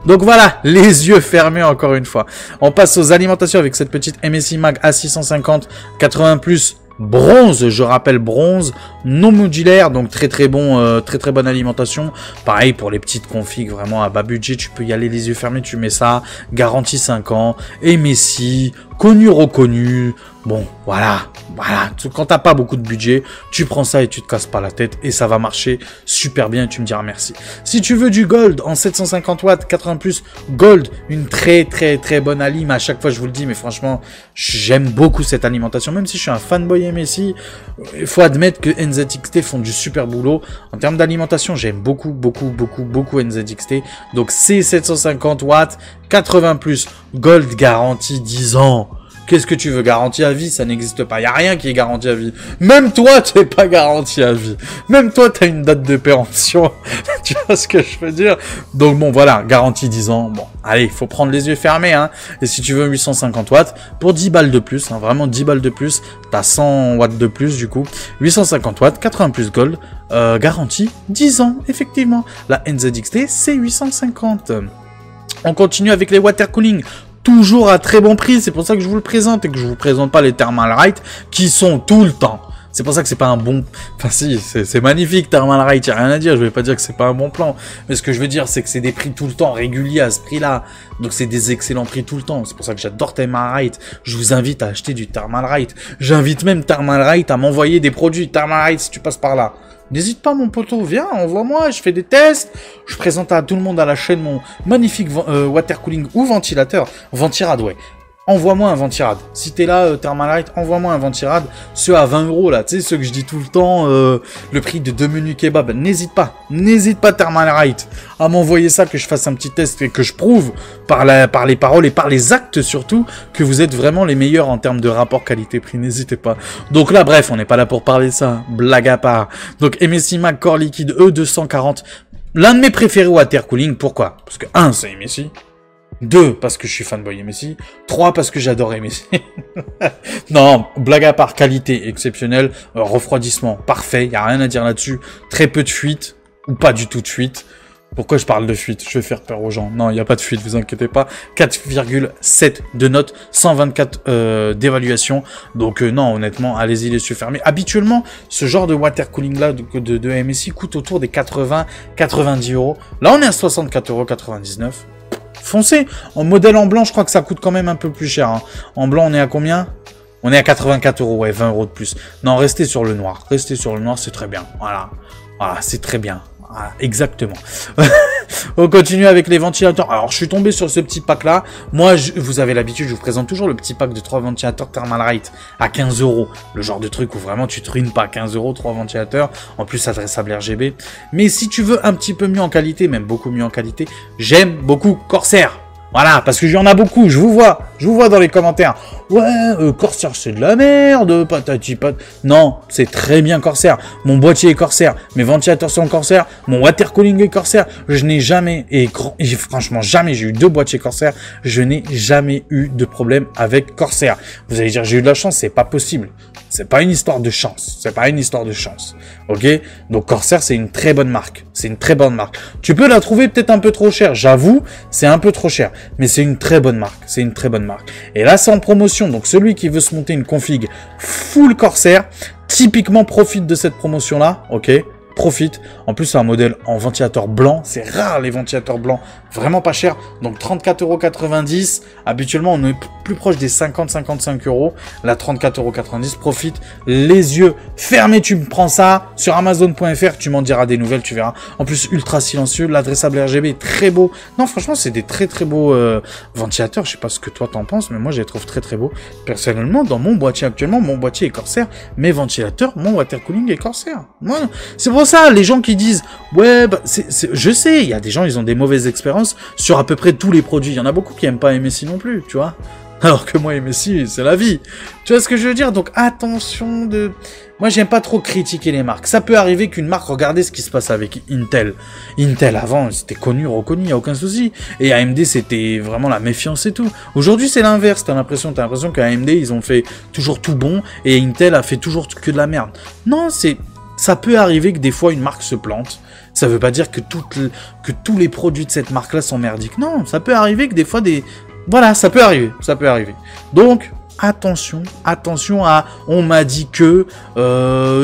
Donc voilà, les yeux fermés encore une fois. On passe aux alimentations avec cette petite MSI Mag A650 80+. Bronze, je rappelle bronze, non modulaire, donc très bon, très bonne alimentation. Pareil pour les petites configs vraiment à bas budget, tu peux y aller les yeux fermés, tu mets ça, garantie 5 ans, MSI, connu, reconnu. Bon, voilà. Quand t'as pas beaucoup de budget, tu prends ça et tu te casses pas la tête et ça va marcher super bien et tu me diras merci. Si tu veux du gold en 750 watts, 80+, gold, une très bonne alim. À chaque fois, je vous le dis, mais franchement, j'aime beaucoup cette alimentation. Même si je suis un fanboy MSI, il faut admettre que NZXT font du super boulot. En termes d'alimentation, j'aime beaucoup NZXT. Donc, c'est 750 watts, 80+, gold garantie 10 ans. Qu'est-ce que tu veux? Garantie à vie? Ça n'existe pas. Il n'y a rien qui est garanti à vie. Même toi, tu n'es pas garanti à vie. Même toi, tu as une date de péremption. Tu vois ce que je veux dire? Donc bon, voilà, garantie 10 ans. Bon, allez, il faut prendre les yeux fermés. Hein. Et si tu veux 850 watts, pour 10 balles de plus, hein, vraiment 10 balles de plus, tu as 100 watts de plus du coup. 850 watts, 80+ gold, garantie 10 ans, effectivement. La NZXT, c'est 850. On continue avec les water cooling. Toujours à très bon prix, c'est pour ça que je vous le présente et que je vous présente pas les Thermalright qui sont tout le temps. C'est pour ça que c'est pas un bon... Enfin si, c'est magnifique Thermalright, y a rien à dire, je vais pas dire que c'est pas un bon plan. Mais ce que je veux dire, c'est que c'est des prix tout le temps réguliers à ce prix-là. Donc c'est des excellents prix tout le temps. C'est pour ça que j'adore Thermalright. Je vous invite à acheter du Thermalright. J'invite même Thermalright à m'envoyer des produits Thermalright si tu passes par là. N'hésite pas mon poteau, viens, envoie-moi, je fais des tests, je présente à tout le monde à la chaîne mon magnifique water cooling ou ventilateur, Ventirad, ouais. Envoie-moi un Ventirad. Si t'es là, Thermalright, envoie-moi un Ventirad. Ceux à 20 € là, tu sais, ceux que je dis tout le temps, le prix de 2 menus kebab. N'hésite pas Thermalright à m'envoyer ça, que je fasse un petit test et que je prouve par les paroles et par les actes surtout que vous êtes vraiment les meilleurs en termes de rapport qualité-prix. N'hésitez pas. Donc là, bref, on n'est pas là pour parler de ça. Blague à part. Donc MSI Mag Core Liquide E240. L'un de mes préférés water cooling. Pourquoi? Parce que 1, c'est MSI. 2, parce que je suis fanboy MSI. 3, parce que j'adore MSI. Non, blague à part, qualité exceptionnelle. Refroidissement, parfait. Il n'y a rien à dire là-dessus. Très peu de fuite, ou pas du tout de fuite. Pourquoi je parle de fuite? Je vais faire peur aux gens. Non, il n'y a pas de fuite, vous inquiétez pas. 4,7 de notes, 124 d'évaluation. Donc non, honnêtement, allez-y les yeux fermés. Habituellement, ce genre de water cooling là de MSI coûte autour des 80-90 €. Là, on est à 64,99 €. Foncez. En modèle en blanc, je crois que ça coûte quand même un peu plus cher. Hein. En blanc, on est à combien? On est à 84 €, ouais, 20 € de plus. Non, restez sur le noir. Restez sur le noir, c'est très bien. Voilà, c'est très bien. Voilà, exactement. On continue avec les ventilateurs. Alors, je suis tombé sur ce petit pack-là. Moi, vous avez l'habitude, je vous présente toujours le petit pack de 3 ventilateurs Thermalright à 15 €. Le genre de truc où vraiment tu te ruines pas. 15 €, 3 ventilateurs. En plus, adressable RGB. Mais si tu veux un petit peu mieux en qualité, même beaucoup mieux en qualité, j'aime beaucoup Corsair. Voilà, parce que j'y en a beaucoup, je vous vois dans les commentaires. Ouais, Corsair c'est de la merde, patati pat. Non, c'est très bien Corsair. Mon boîtier est Corsair, mes ventilateurs sont Corsair, mon water cooling est Corsair. Je n'ai jamais, et franchement jamais, j'ai eu 2 boîtiers Corsair, je n'ai jamais eu de problème avec Corsair. Vous allez dire j'ai eu de la chance, c'est pas possible. C'est pas une histoire de chance. C'est pas une histoire de chance. Ok? Donc Corsair, c'est une très bonne marque. C'est une très bonne marque. Tu peux la trouver peut-être un peu trop chère. J'avoue, c'est un peu trop cher. Mais c'est une très bonne marque. C'est une très bonne marque. Et là, c'est en promotion. Donc celui qui veut se monter une config full Corsair, typiquement profite de cette promotion-là. Ok? profite. En plus, c'est un modèle en ventilateur blanc. C'est rare les ventilateurs blancs. Vraiment pas cher. Donc 34,90 €. Habituellement, on est plus proche des 50-55 €. Là, 34,90 €. Profite. Les yeux fermés, tu me prends ça. Sur Amazon.fr, tu m'en diras des nouvelles, tu verras. En plus, ultra silencieux. L'adressable RGB, très beau. Non, franchement, c'est des très très beaux ventilateurs. Je sais pas ce que toi t'en penses, mais moi, je les trouve très très beaux. Personnellement, dans mon boîtier actuellement, mon boîtier est Corsair. Mes ventilateurs, mon water cooling est Corsair. Voilà. C'est pour ça, les gens qui disent, ouais, bah, je sais, il y a des gens, ils ont des mauvaises expériences sur à peu près tous les produits. Il y en a beaucoup qui aiment pas MSI non plus, tu vois. Alors que moi, MSI, c'est la vie. Tu vois ce que je veux dire? Donc, attention de... Moi, j'aime pas trop critiquer les marques. Ça peut arriver qu'une marque, regardez ce qui se passe avec Intel. Intel, avant, c'était connu, reconnu, y a aucun souci. Et AMD, c'était vraiment la méfiance et tout. Aujourd'hui, c'est l'inverse. T'as l'impression qu'AMD, ils ont fait toujours tout bon, et Intel a fait toujours que de la merde. Non, ça peut arriver que des fois, une marque se plante. Ça veut pas dire que tous les produits de cette marque-là sont merdiques. Non, ça peut arriver que des fois, voilà, ça peut arriver. Donc, attention à... On m'a dit que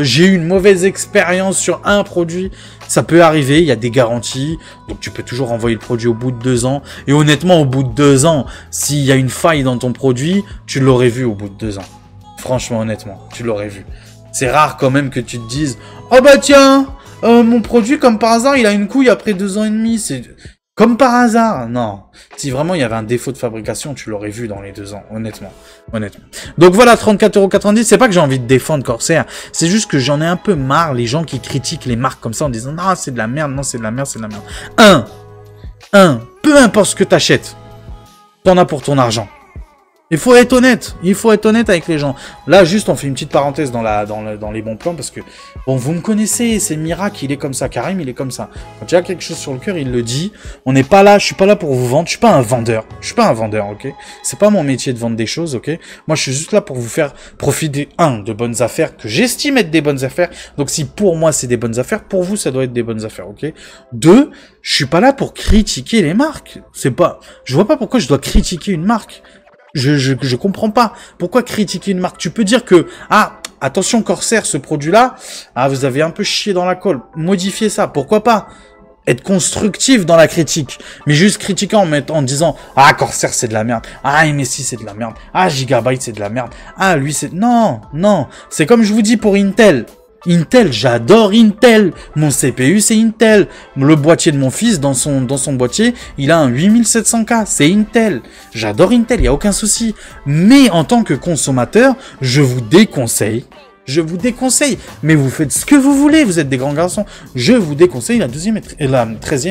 j'ai eu une mauvaise expérience sur un produit. Ça peut arriver, il y a des garanties. Donc, tu peux toujours envoyer le produit au bout de 2 ans. Et honnêtement, au bout de 2 ans, s'il y a une faille dans ton produit, tu l'aurais vu au bout de 2 ans. Franchement, honnêtement, tu l'aurais vu. C'est rare quand même que tu te dises « Oh bah tiens, mon produit, comme par hasard, il a une couille après 2 ans et demi. » C'est... Comme par hasard, non. Si vraiment il y avait un défaut de fabrication, tu l'aurais vu dans les 2 ans, honnêtement. Donc voilà, 34,90 €, c'est pas que j'ai envie de défendre Corsair, c'est juste que j'en ai un peu marre, les gens qui critiquent les marques comme ça en disant « Non, c'est de la merde, non, c'est de la merde, c'est de la merde. » Peu importe ce que t'achètes, t'en as pour ton argent. Il faut être honnête avec les gens. Là, juste, on fait une petite parenthèse dans les bons plans, parce que, bon, vous me connaissez, c'est Mirac, il est comme ça, Karim, il est comme ça. Quand il y a quelque chose sur le cœur, il le dit. On n'est pas là, je suis pas là pour vous vendre, je suis pas un vendeur, ok? C'est pas mon métier de vendre des choses, ok? Moi, je suis juste là pour vous faire profiter, de bonnes affaires, que j'estime être des bonnes affaires. Donc, si pour moi, c'est des bonnes affaires, pour vous, ça doit être des bonnes affaires, ok? 2, je suis pas là pour critiquer les marques. Je vois pas pourquoi je dois critiquer une marque. Je comprends pas. Pourquoi critiquer une marque? Tu peux dire que, attention Corsair, ce produit-là, vous avez un peu chié dans la colle. Modifiez ça, pourquoi pas? Être constructif dans la critique. Mais juste critiquer en disant, Corsair c'est de la merde. MSI c'est de la merde. Gigabyte c'est de la merde. Lui c'est... Non. C'est comme je vous dis pour Intel. Intel, j'adore Intel. Mon CPU, c'est Intel. Le boîtier de mon fils, dans son boîtier, il a un 8700K. C'est Intel. J'adore Intel, il n'y a aucun souci. Mais en tant que consommateur, je vous déconseille. Mais vous faites ce que vous voulez, vous êtes des grands garçons. Je vous déconseille la 13e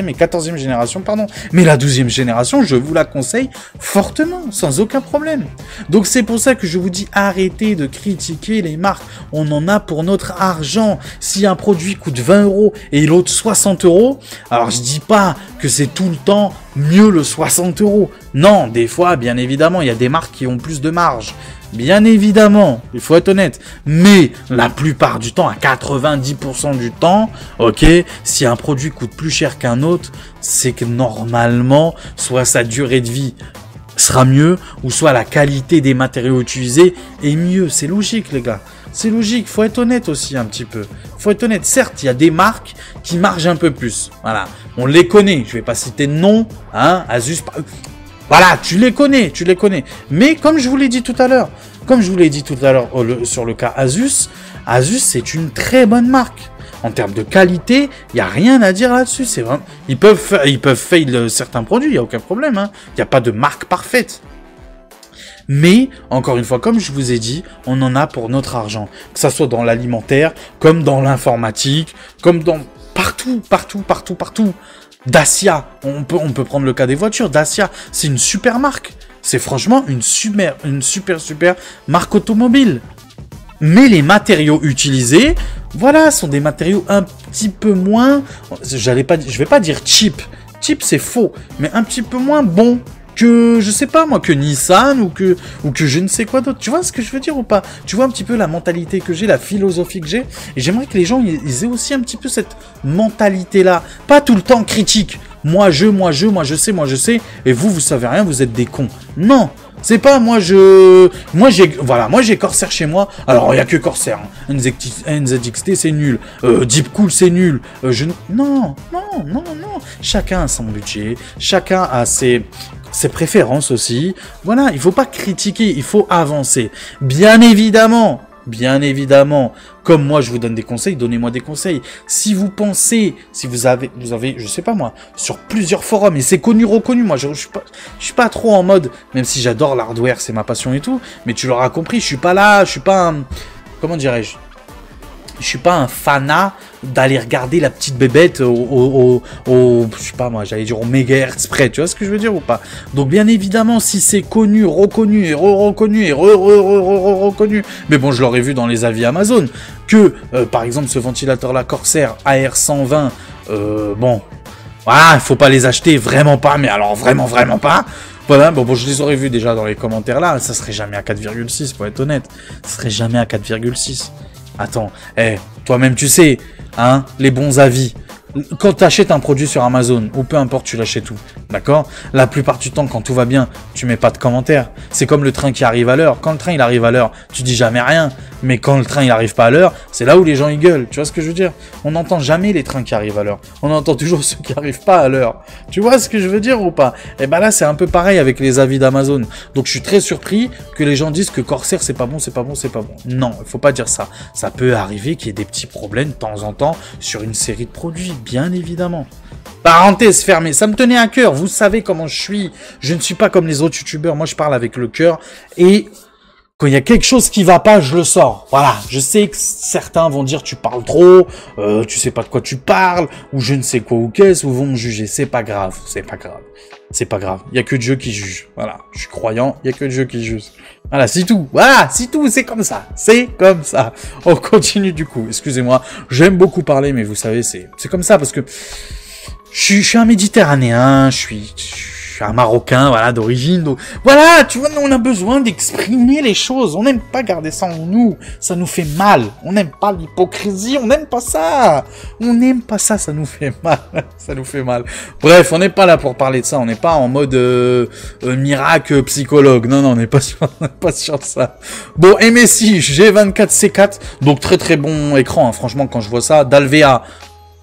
et 14e génération, pardon. Mais la 12e génération, je vous la conseille fortement, sans aucun problème. Donc c'est pour ça que je vous dis, arrêtez de critiquer les marques. On en a pour notre argent. Si un produit coûte 20 € et l'autre 60 €, alors je dis pas que c'est tout le temps mieux le 60 €. Non, des fois, bien évidemment, il y a des marques qui ont plus de marge. Bien évidemment, il faut être honnête. Mais la plupart du temps, à 90% du temps, ok, si un produit coûte plus cher qu'un autre, c'est que normalement, soit sa durée de vie sera mieux, ou soit la qualité des matériaux utilisés est mieux. C'est logique, les gars. C'est logique, faut être honnête aussi un petit peu. Faut être honnête. Certes, il y a des marques qui margent un peu plus. Voilà, on les connaît. Je vais pas citer de nom, Asus... Voilà, tu les connais. Mais comme je vous l'ai dit tout à l'heure, sur le cas Asus, c'est une très bonne marque. En termes de qualité, il n'y a rien à dire là-dessus. C'est vraiment... Ils peuvent fail certains produits, il n'y a aucun problème. Il n'y a pas de marque parfaite. Mais, encore une fois, comme je vous ai dit, on en a pour notre argent. Que ça soit dans l'alimentaire, comme dans l'informatique, comme dans... Partout. Dacia, on peut prendre le cas des voitures. Dacia, c'est une super marque. C'est franchement une super marque automobile. Mais les matériaux utilisés, voilà, sont des matériaux un petit peu moins... Je vais pas dire cheap. Cheap, c'est faux. Mais un petit peu moins bon que, je sais pas moi, que Nissan ou que je ne sais quoi d'autre. Tu vois ce que je veux dire ou pas? Tu vois un petit peu la mentalité que j'ai, la philosophie que j'ai. Et j'aimerais que les gens ils aient aussi un petit peu cette mentalité-là. Pas tout le temps critique. Moi je sais. Et vous savez rien, vous êtes des cons. Non. C'est pas moi j'ai Corsair chez moi. Alors il y a que Corsair. Hein. NZXT c'est nul. Deepcool c'est nul. Non. Chacun a son budget. Chacun a ses préférences aussi. Voilà, il faut pas critiquer, il faut avancer. Bien évidemment, comme moi je vous donne des conseils, donnez-moi des conseils. Si vous pensez, si vous avez, je sais pas moi, sur plusieurs forums, et c'est connu, reconnu, moi je suis pas trop en mode, même si j'adore l'hardware, c'est ma passion et tout, mais tu l'auras compris, je suis pas là, je suis pas un, comment dirais-je, je suis pas un fanat d'aller regarder la petite bébête au je sais pas moi, j'allais dire au mégahertz près, tu vois ce que je veux dire ou pas? Donc bien évidemment, si c'est connu, reconnu et reconnu et reconnu, mais bon, je l'aurais vu dans les avis Amazon, que par exemple ce ventilateur là Corsair AR120, bon, voilà, il faut pas les acheter, vraiment pas, mais alors vraiment pas. Voilà, bon, je les aurais vus déjà dans les commentaires là, ça serait jamais à 4,6 pour être honnête, ça serait jamais à 4,6. Attends, toi-même tu sais, hein, les bons avis. Quand tu achètes un produit sur Amazon, ou peu importe, tu l'achètes où, d'accord? La plupart du temps, quand tout va bien, tu mets pas de commentaires. C'est comme le train qui arrive à l'heure. Quand le train il arrive à l'heure, tu dis jamais rien. Mais quand le train il arrive pas à l'heure, c'est là où les gens ils gueulent. Tu vois ce que je veux dire? On n'entend jamais les trains qui arrivent à l'heure. On entend toujours ceux qui arrivent pas à l'heure. Tu vois ce que je veux dire ou pas? Et ben là, c'est un peu pareil avec les avis d'Amazon. Donc je suis très surpris que les gens disent que Corsair c'est pas bon. Non, il faut pas dire ça. Ça peut arriver qu'il y ait des petits problèmes de temps en temps sur une série de produits, bien évidemment. Parenthèse fermée, ça me tenait à cœur, vous savez comment je suis, je ne suis pas comme les autres youtubeurs, moi je parle avec le cœur, et quand il y a quelque chose qui va pas, je le sors. Voilà, je sais que certains vont dire tu parles trop, tu sais pas de quoi tu parles, ou je ne sais quoi ou qu'est-ce, ou vont me juger, c'est pas grave, il y a que Dieu qui juge, voilà, je suis croyant, il y a que Dieu qui juge. Voilà, c'est tout, c'est comme ça, On continue du coup, excusez-moi, j'aime beaucoup parler, mais vous savez, c'est comme ça, parce que je suis un Méditerranéen, je suis un Marocain, voilà, d'origine, donc voilà, tu vois, on a besoin d'exprimer les choses, on n'aime pas garder ça en nous, ça nous fait mal, on n'aime pas l'hypocrisie, on n'aime pas ça, ça nous fait mal, bref, on n'est pas là pour parler de ça, on n'est pas en mode miracle psychologue, non, on n'est pas sûr de ça. Bon, MSI G24C4, donc très très bon écran, hein, franchement, quand je vois ça, Dalvea,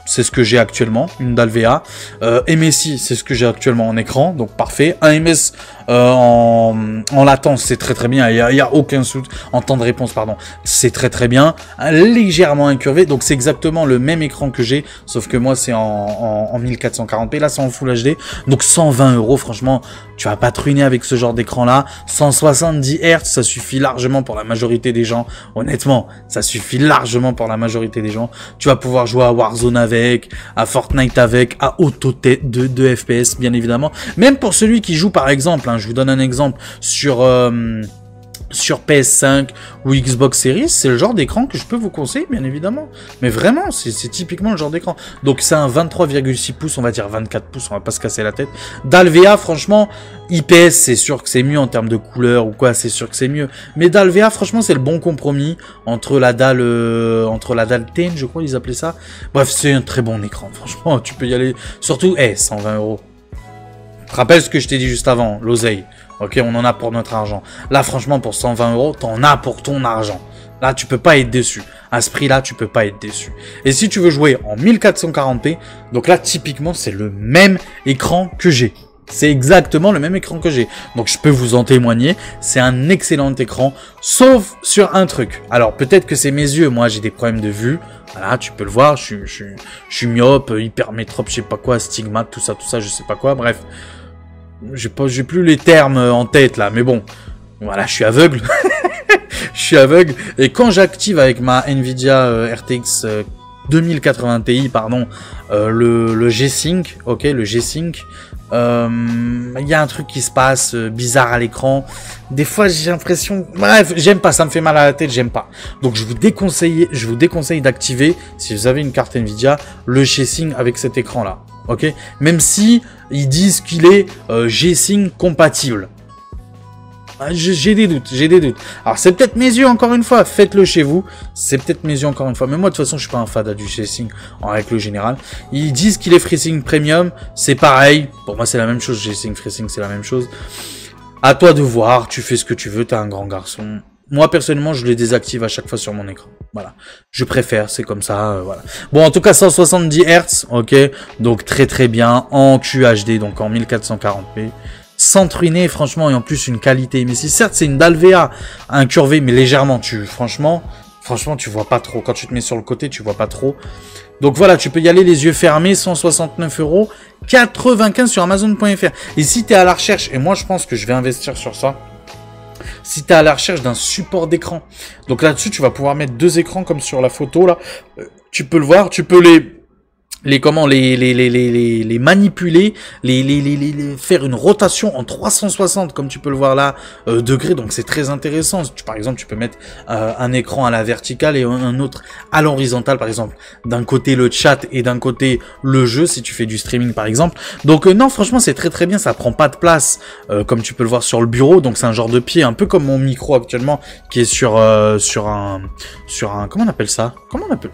c'est ce que j'ai actuellement, une Dalvea. MSI, c'est ce que j'ai actuellement en écran, donc parfait. Un MS en latence, c'est très très bien, il y a aucun souci. En temps de réponse, pardon, c'est très très bien. Légèrement incurvé, donc c'est exactement le même écran que j'ai, sauf que moi c'est en 1440p, là c'est en Full HD, donc 120 €, franchement, tu vas pas te ruiner avec ce genre d'écran là. 170 Hz, ça suffit largement pour la majorité des gens, honnêtement, ça suffit largement pour la majorité des gens. Tu vas pouvoir jouer à Warzone avec, à Fortnite avec, à auto de FPS bien évidemment. Même pour celui qui joue par exemple, hein, je vous donne un exemple sur PS5 ou Xbox Series, c'est le genre d'écran que je peux vous conseiller, bien évidemment. Mais vraiment, c'est typiquement le genre d'écran. Donc c'est un 23,6 pouces, on va dire 24 pouces, on va pas se casser la tête. Dalvea, franchement, IPS, c'est sûr que c'est mieux en termes de couleur ou quoi, c'est sûr que c'est mieux. Mais Dalvea, franchement, c'est le bon compromis entre la dalle TEN, je crois ils appelaient ça. Bref, c'est un très bon écran, franchement, tu peux y aller. Surtout, 120 €. Tu te rappelles ce que je t'ai dit juste avant, l'oseille. Ok, on en a pour notre argent. Là, franchement, pour 120 €, t'en as pour ton argent. Là, tu peux pas être déçu. À ce prix-là, tu peux pas être déçu. Et si tu veux jouer en 1440p, donc là, typiquement, c'est le même écran que j'ai. C'est exactement le même écran que j'ai. Donc, je peux vous en témoigner. C'est un excellent écran, sauf sur un truc. Alors, peut-être que c'est mes yeux. Moi, j'ai des problèmes de vue. Voilà, tu peux le voir. Je suis myope, hypermétrope, je sais pas quoi, stigmate, tout ça, je sais pas quoi. Bref. J'ai plus les termes en tête là, mais bon, voilà, je suis aveugle. Je suis aveugle, et quand j'active avec ma Nvidia RTX 2080 Ti, pardon, le G-Sync, ok, le G-Sync, il y a un truc qui se passe bizarre à l'écran. Des fois, j'ai l'impression, bref, j'aime pas, ça me fait mal à la tête, j'aime pas. Donc, je vous déconseille d'activer, si vous avez une carte Nvidia, le G-Sync avec cet écran là. Ok, même si ils disent qu'il est G-Sync compatible. J'ai des doutes. Alors c'est peut-être mes yeux encore une fois, faites-le chez vous. C'est peut-être mes yeux encore une fois. Mais moi de toute façon je suis pas un fan du G-Sync en règle générale. Ils disent qu'il est FreeSync Premium, c'est pareil. Pour moi c'est la même chose, G-Sync, FreeSync c'est la même chose. À toi de voir, tu fais ce que tu veux, t'es un grand garçon. Moi, personnellement, je les désactive à chaque fois sur mon écran. Voilà. Je préfère, c'est comme ça, voilà. Bon, en tout cas, 170 Hz, ok. Donc, très très bien. En QHD, donc en 1440p. Sans truiner, franchement, et en plus, une qualité. Mais si, certes, c'est une dalle VA incurvée, mais légèrement, franchement, tu vois pas trop. Quand tu te mets sur le côté, tu vois pas trop. Donc voilà, tu peux y aller les yeux fermés, 169 €, 95 sur Amazon.fr. Et si tu es à la recherche, et moi je pense que je vais investir sur ça, si tu es à la recherche d'un support d'écran, donc là-dessus tu vas pouvoir mettre 2 écrans comme sur la photo là, tu peux le voir, tu peux les manipuler, faire une rotation en 360 comme tu peux le voir là, degrés, donc c'est très intéressant. Par exemple, tu peux mettre un écran à la verticale et un autre à l'horizontale, par exemple, d'un côté le chat et d'un côté le jeu, si tu fais du streaming par exemple. Donc non, franchement c'est très très bien, ça prend pas de place, comme tu peux le voir sur le bureau, donc c'est un genre de pied, un peu comme mon micro actuellement, qui est sur un, comment on appelle ça? Comment on appelle?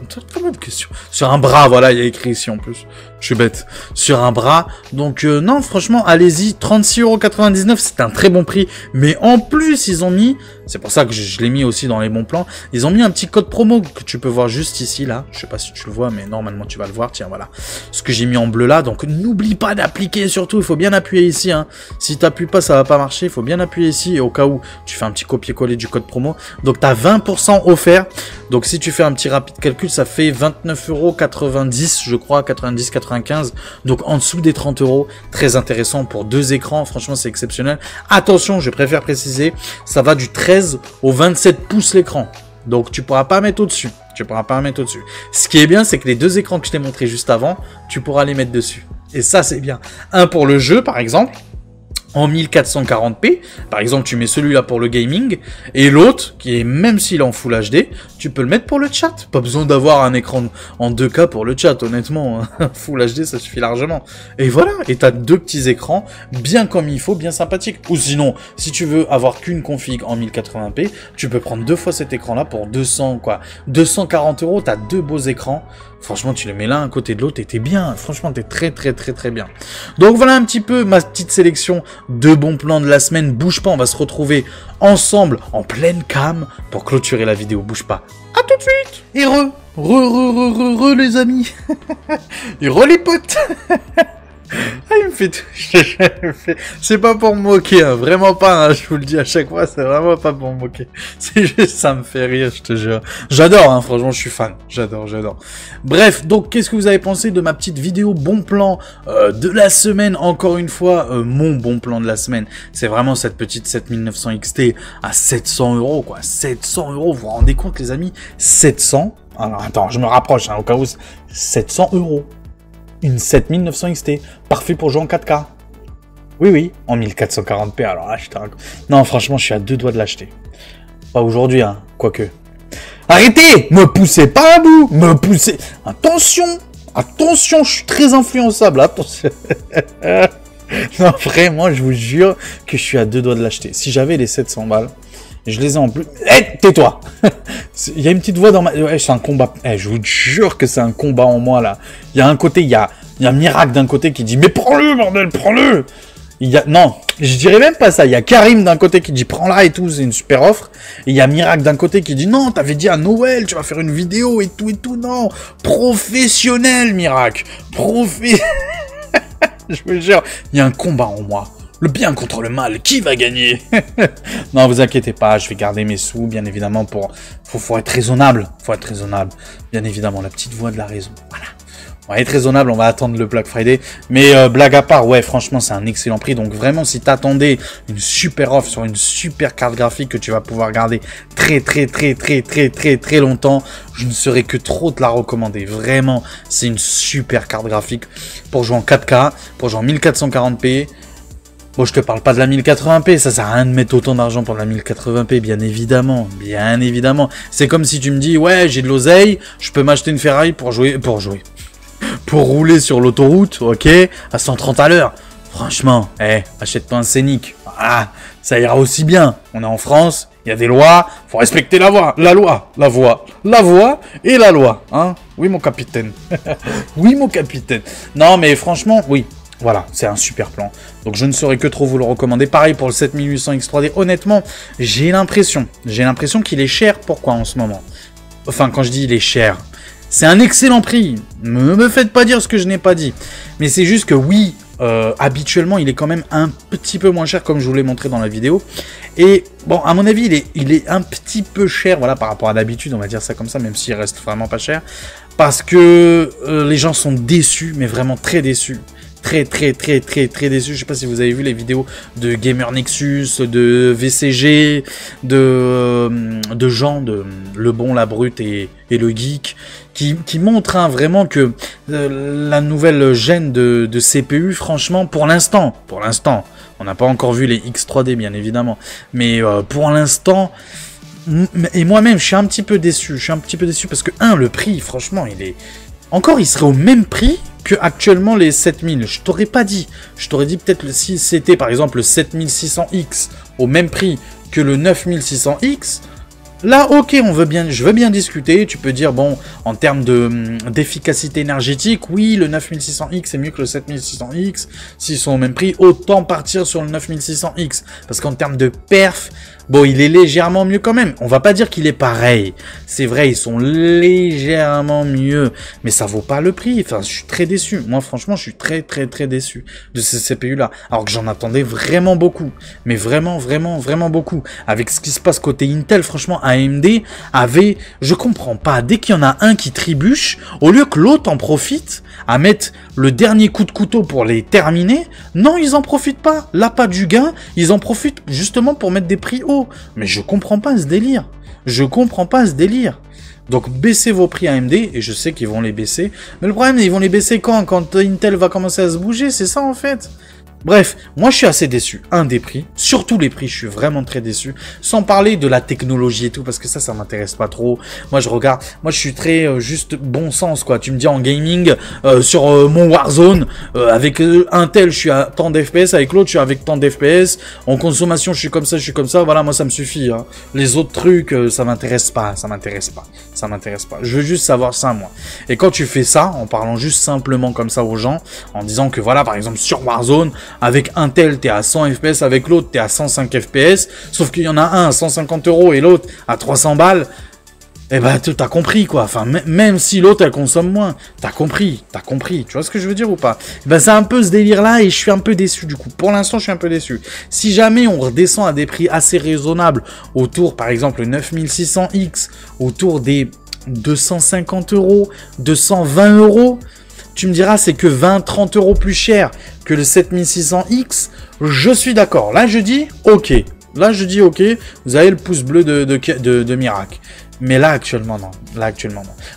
Sur un bras, voilà, il y a écrit en plus, je suis bête, sur un bras. Donc non, franchement, allez-y, 36,99 €, c'est un très bon prix. Mais en plus, ils ont mis, c'est pour ça que je l'ai mis aussi dans les bons plans, ils ont mis un petit code promo que tu peux voir juste ici, là. Je sais pas si tu le vois, mais normalement tu vas le voir. Tiens, voilà, ce que j'ai mis en bleu là. Donc n'oublie pas d'appliquer, surtout, il faut bien appuyer ici, hein. Si t'appuies pas, ça va pas marcher, il faut bien appuyer ici. Et au cas où, tu fais un petit copier-coller du code promo. Donc t'as 20% offert. Donc si tu fais un petit rapide calcul, ça fait 29,90 €, je crois, 90, 95, donc en dessous des 30 €, très intéressant pour 2 écrans, franchement c'est exceptionnel. Attention, je préfère préciser, ça va du 13 au 27 pouces l'écran, donc tu pourras pas mettre au-dessus, Ce qui est bien, c'est que les 2 écrans que je t'ai montré juste avant, tu pourras les mettre dessus, et ça c'est bien. Un pour le jeu par exemple, en 1440p, par exemple tu mets celui-là pour le gaming, et l'autre, qui est même s'il est en Full HD, tu peux le mettre pour le chat. Pas besoin d'avoir un écran en 2K pour le chat, honnêtement, Full HD ça suffit largement. Et voilà, et t'as 2 petits écrans, bien comme il faut, bien sympathiques. Ou sinon, si tu veux avoir qu'une config en 1080p, tu peux prendre 2 fois cet écran-là pour 240 €, t'as 2 beaux écrans. Franchement, tu les mets l'un à côté de l'autre et t'es bien. Franchement, t'es très très très très bien. Donc voilà un petit peu ma petite sélection de bons plans de la semaine. Bouge pas, on va se retrouver ensemble en pleine cam pour clôturer la vidéo. Bouge pas. À tout de suite. Et les amis. Et les potes. Ah, il me fait... C'est pas pour me moquer, hein. Vraiment pas, hein. Je vous le dis à chaque fois, c'est vraiment pas pour me moquer. C'est juste, ça me fait rire, je te jure. J'adore, hein, franchement, je suis fan. J'adore. Bref, donc, qu'est-ce que vous avez pensé de ma petite vidéo bon plan de la semaine? Encore une fois, mon bon plan de la semaine, c'est vraiment cette petite 7900 XT à 700 €, quoi. 700 €, vous vous rendez compte, les amis? 700. Alors, attends, je me rapproche, hein, au cas où. 700 €. Une 7900 XT, parfait pour jouer en 4K. Oui, en 1440p, alors là, je te raconte. Non, franchement, je suis à 2 doigts de l'acheter. Pas aujourd'hui, hein, quoique. Arrêtez! Me poussez pas à bout! Me poussez... Attention, je suis très influençable, attention. Non, vraiment, je vous jure que je suis à 2 doigts de l'acheter. Si j'avais les 700 balles, je les ai en plus... tais-toi. Il y a une petite voix dans ma... Ouais, c'est un combat. Je vous jure que c'est un combat en moi, là. Il y a un côté, il y a Miracle d'un côté qui dit « Mais prends-le, bordel, prends-le !» Non, je dirais même pas ça. Il y a Karim d'un côté qui dit « Prends-la et tout, c'est une super offre. » Et il y a Miracle d'un côté qui dit « Non, t'avais dit à Noël, tu vas faire une vidéo et tout, non. Professionnel, Miracle. Je vous jure, il y a un combat en moi. Le bien contre le mal, qui va gagner? Non, vous inquiétez pas, je vais garder mes sous, bien évidemment, faut être raisonnable. Bien évidemment, la petite voix de la raison. Voilà. On va être raisonnable, on va attendre le Black Friday. Mais blague à part, ouais, franchement, c'est un excellent prix. Donc vraiment, si t'attendais une super offre sur une super carte graphique que tu vas pouvoir garder très longtemps, je ne saurais que trop te la recommander. Vraiment, c'est une super carte graphique pour jouer en 4K, pour jouer en 1440p. Bon, je te parle pas de la 1080p, ça sert à rien de mettre autant d'argent pour la 1080p, bien évidemment. C'est comme si tu me dis, ouais, j'ai de l'oseille, je peux m'acheter une Ferrari pour rouler sur l'autoroute, ok, à 130 à l'heure. Franchement, achète-toi un Scénic. Voilà, ça ira aussi bien. On est en France, il y a des lois, faut respecter la voie, hein. Oui, mon capitaine. Non, mais franchement, oui. Voilà, c'est un super plan. Donc je ne saurais que trop vous le recommander. Pareil pour le 7800 X3D. Honnêtement, j'ai l'impression qu'il est cher. Pourquoi en ce moment? Enfin, quand je dis il est cher, c'est un excellent prix. Ne me faites pas dire ce que je n'ai pas dit. Mais c'est juste que oui, habituellement, il est quand même un petit peu moins cher, comme je vous l'ai montré dans la vidéo. Et bon, à mon avis, il est un petit peu cher, voilà, par rapport à d'habitude, on va dire ça comme ça, même s'il reste vraiment pas cher. Parce que les gens sont déçus, mais vraiment très déçus. Très déçu. Je sais pas si vous avez vu les vidéos de Gamer Nexus, de VCG, de Jean, de Le Bon, la Brute et le Geek, qui montrent hein, vraiment que la nouvelle gêne de CPU, franchement, pour l'instant, on n'a pas encore vu les X3D bien évidemment, mais pour l'instant, et moi-même je suis un petit peu déçu, parce que le prix, franchement, il serait au même prix que actuellement les 7000. Je t'aurais pas dit. Je t'aurais dit peut-être si c'était par exemple le 7600X au même prix que le 9600X. Là, ok, je veux bien discuter. Tu peux dire, bon, en termes d'efficacité énergétique, oui, le 9600X est mieux que le 7600X. S'ils sont au même prix, autant partir sur le 9600X. Parce qu'en termes de perf, bon, il est légèrement mieux quand même. On va pas dire qu'il est pareil. C'est vrai, ils sont légèrement mieux. Mais ça vaut pas le prix. Enfin, je suis très déçu. Moi, franchement, je suis très déçu de ces CPU-là. Alors que j'en attendais vraiment beaucoup. Mais vraiment beaucoup. Avec ce qui se passe côté Intel, franchement, AMD avait... Je comprends pas. Dès qu'il y en a un qui trébuche, au lieu que l'autre en profite à mettre le dernier coup de couteau pour les terminer, non, ils en profitent pas. Là, pas du gain. Ils en profitent justement pour mettre des prix hauts. Mais je comprends pas ce délire. Donc baissez vos prix AMD, et je sais qu'ils vont les baisser. Mais le problème, ils vont les baisser quand Intel va commencer à se bouger, c'est ça en fait. Bref, moi je suis assez déçu. Des prix, surtout les prix, je suis vraiment très déçu. Sans parler de la technologie et tout, parce que ça m'intéresse pas trop. Moi je suis très juste bon sens quoi. Tu me dis en gaming, sur mon Warzone, avec un tel je suis à tant d'FPS, avec l'autre je suis avec tant d'FPS. En consommation je suis comme ça, voilà, moi ça me suffit. Hein. Les autres trucs, ça m'intéresse pas. Je veux juste savoir ça moi. Et quand tu fais ça, en parlant juste simplement comme ça aux gens, en disant que voilà, par exemple sur Warzone, avec un tel, t'es à 100 FPS, avec l'autre, t'es à 105 FPS, sauf qu'il y en a un à 150 € et l'autre à 300 balles, eh ben, t'as compris, quoi. Enfin, même si l'autre, elle consomme moins, t'as compris. Tu vois ce que je veux dire ou pas? Eh ben, c'est un peu ce délire-là et je suis un peu déçu, du coup. Pour l'instant, je suis un peu déçu. Si jamais on redescend à des prix assez raisonnables, autour, par exemple, le 9600X, autour des 250 €, 220 €, tu me diras, c'est que 20-30 € plus cher que le 7600X. Je suis d'accord. Là, je dis OK. Vous avez le pouce bleu de Mirac. Mais là, actuellement, non.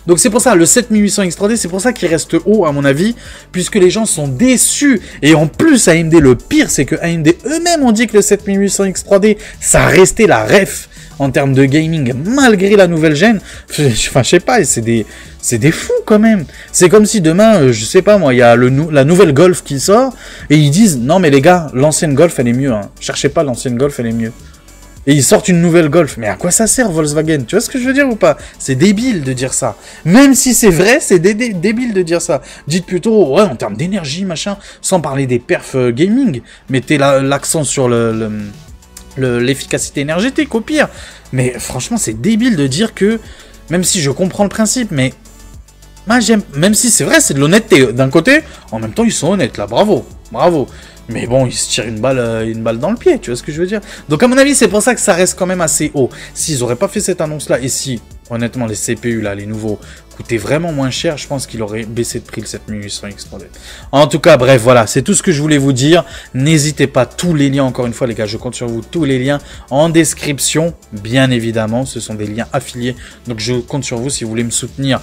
Donc, c'est pour ça, le 7800 X3D, c'est pour ça qu'il reste haut, à mon avis, puisque les gens sont déçus. Et en plus, AMD, le pire, c'est que AMD eux-mêmes ont dit que le 7800 X3D, ça restait la ref en termes de gaming, malgré la nouvelle gêne. Enfin, je sais pas, c'est des fous quand même. C'est comme si demain, je sais pas moi, il y a la nouvelle Golf qui sort, et ils disent, non mais les gars, l'ancienne Golf elle est mieux, hein. Cherchez pas, l'ancienne Golf elle est mieux. Et ils sortent une nouvelle Golf. Mais à quoi ça sert Volkswagen? Tu vois ce que je veux dire ou pas? C'est débile de dire ça. Même si c'est vrai, c'est débile de dire ça. Dites plutôt, ouais, en termes d'énergie, machin, sans parler des perfs gaming, mettez l'accent sur l'efficacité énergétique au pire. Mais franchement, c'est débile de dire que, même si je comprends le principe, mais moi j'aime, même si c'est vrai, c'est de l'honnêteté d'un côté, en même temps ils sont honnêtes là, bravo. Mais bon, ils se tirent une balle dans le pied, tu vois ce que je veux dire? Donc à mon avis, c'est pour ça que ça reste quand même assez haut. S'ils n'auraient pas fait cette annonce-là, et si, honnêtement, les CPU, là, les nouveaux, coûtaient vraiment moins cher, je pense qu'il aurait baissé de prix le 7800 X3D. En tout cas, bref, voilà, c'est tout ce que je voulais vous dire. N'hésitez pas, tous les liens, encore une fois, les gars, je compte sur vous, tous les liens en description, bien évidemment, ce sont des liens affiliés. Donc je compte sur vous si vous voulez me soutenir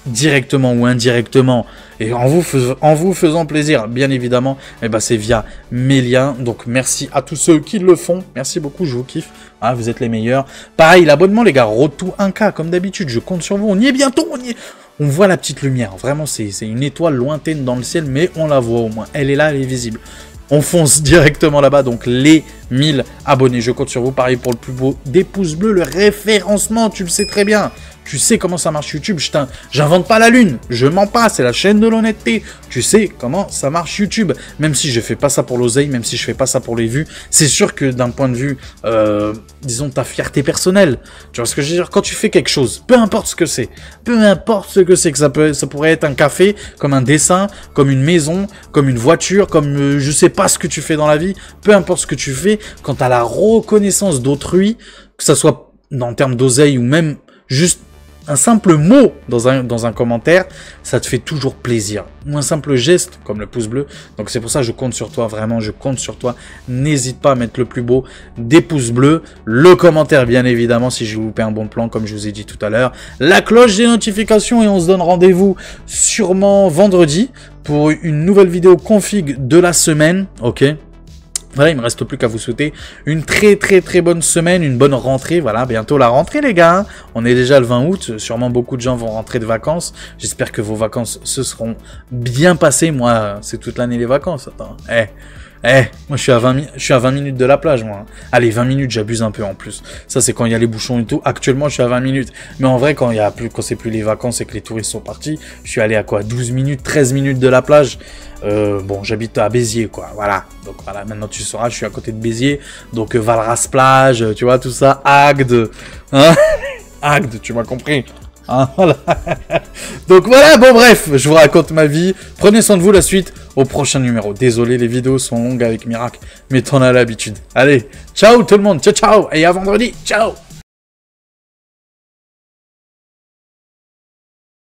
directement ou indirectement, et en vous faisant plaisir, bien évidemment, et ben c'est via mes liens. Donc merci à tous ceux qui le font, merci beaucoup, je vous kiffe, hein, vous êtes les meilleurs. Pareil, l'abonnement les gars, Road to 1K, comme d'habitude, je compte sur vous, on y est bientôt, on voit la petite lumière, vraiment c'est une étoile lointaine dans le ciel, mais on la voit au moins, elle est là, elle est visible. On fonce directement là-bas, donc les 1000 abonner. Je compte sur vous. Pareil pour le plus beau des pouces bleus, le référencement, tu le sais très bien. Tu sais comment ça marche YouTube, j'invente pas la lune, je mens pas, c'est la chaîne de l'honnêteté. Tu sais comment ça marche YouTube, même si je fais pas ça pour l'oseille, même si je fais pas ça pour les vues, c'est sûr que d'un point de vue, disons ta fierté personnelle, tu vois ce que je veux dire, quand tu fais quelque chose, peu importe ce que c'est, que ça pourrait être un café, comme un dessin, comme une maison, comme une voiture, comme je sais pas ce que tu fais dans la vie, peu importe ce que tu fais, quand t'as la reconnaissance d'autrui, que ça soit en termes d'oseille ou même juste un simple mot dans un commentaire, ça te fait toujours plaisir. Ou un simple geste, comme le pouce bleu. Donc c'est pour ça que je compte sur toi, vraiment, je compte sur toi. N'hésite pas à mettre le plus beau des pouces bleus. Le commentaire, bien évidemment, si je vous fais un bon plan, comme je vous ai dit tout à l'heure. La cloche des notifications et on se donne rendez-vous sûrement vendredi pour une nouvelle vidéo config de la semaine. Ok ? Voilà, il me reste plus qu'à vous souhaiter une très bonne semaine, une bonne rentrée. Voilà, bientôt la rentrée les gars. Hein. On est déjà le 20 août, sûrement beaucoup de gens vont rentrer de vacances. J'espère que vos vacances se seront bien passées. Moi, c'est toute l'année les vacances. Attends. Moi je suis à 20 minutes de la plage moi. Allez, 20 minutes, j'abuse un peu en plus. Ça c'est quand il y a les bouchons et tout. Actuellement, je suis à 20 minutes. Mais en vrai, quand c'est plus les vacances et que les touristes sont partis, je suis allé à quoi 12 minutes, 13 minutes de la plage. Bon, j'habite à Béziers, quoi. Voilà. Donc voilà, maintenant tu sauras, je suis à côté de Béziers. Donc Valras plage, tu vois, tout ça. Agde. Hein Agde, tu m'as compris. Hein, voilà. Donc voilà, bon bref, je vous raconte ma vie. Prenez soin de vous, la suite au prochain numéro. Désolé, les vidéos sont longues avec Miracle, mais t'en as l'habitude. Allez, ciao tout le monde, ciao ciao, et à vendredi, ciao.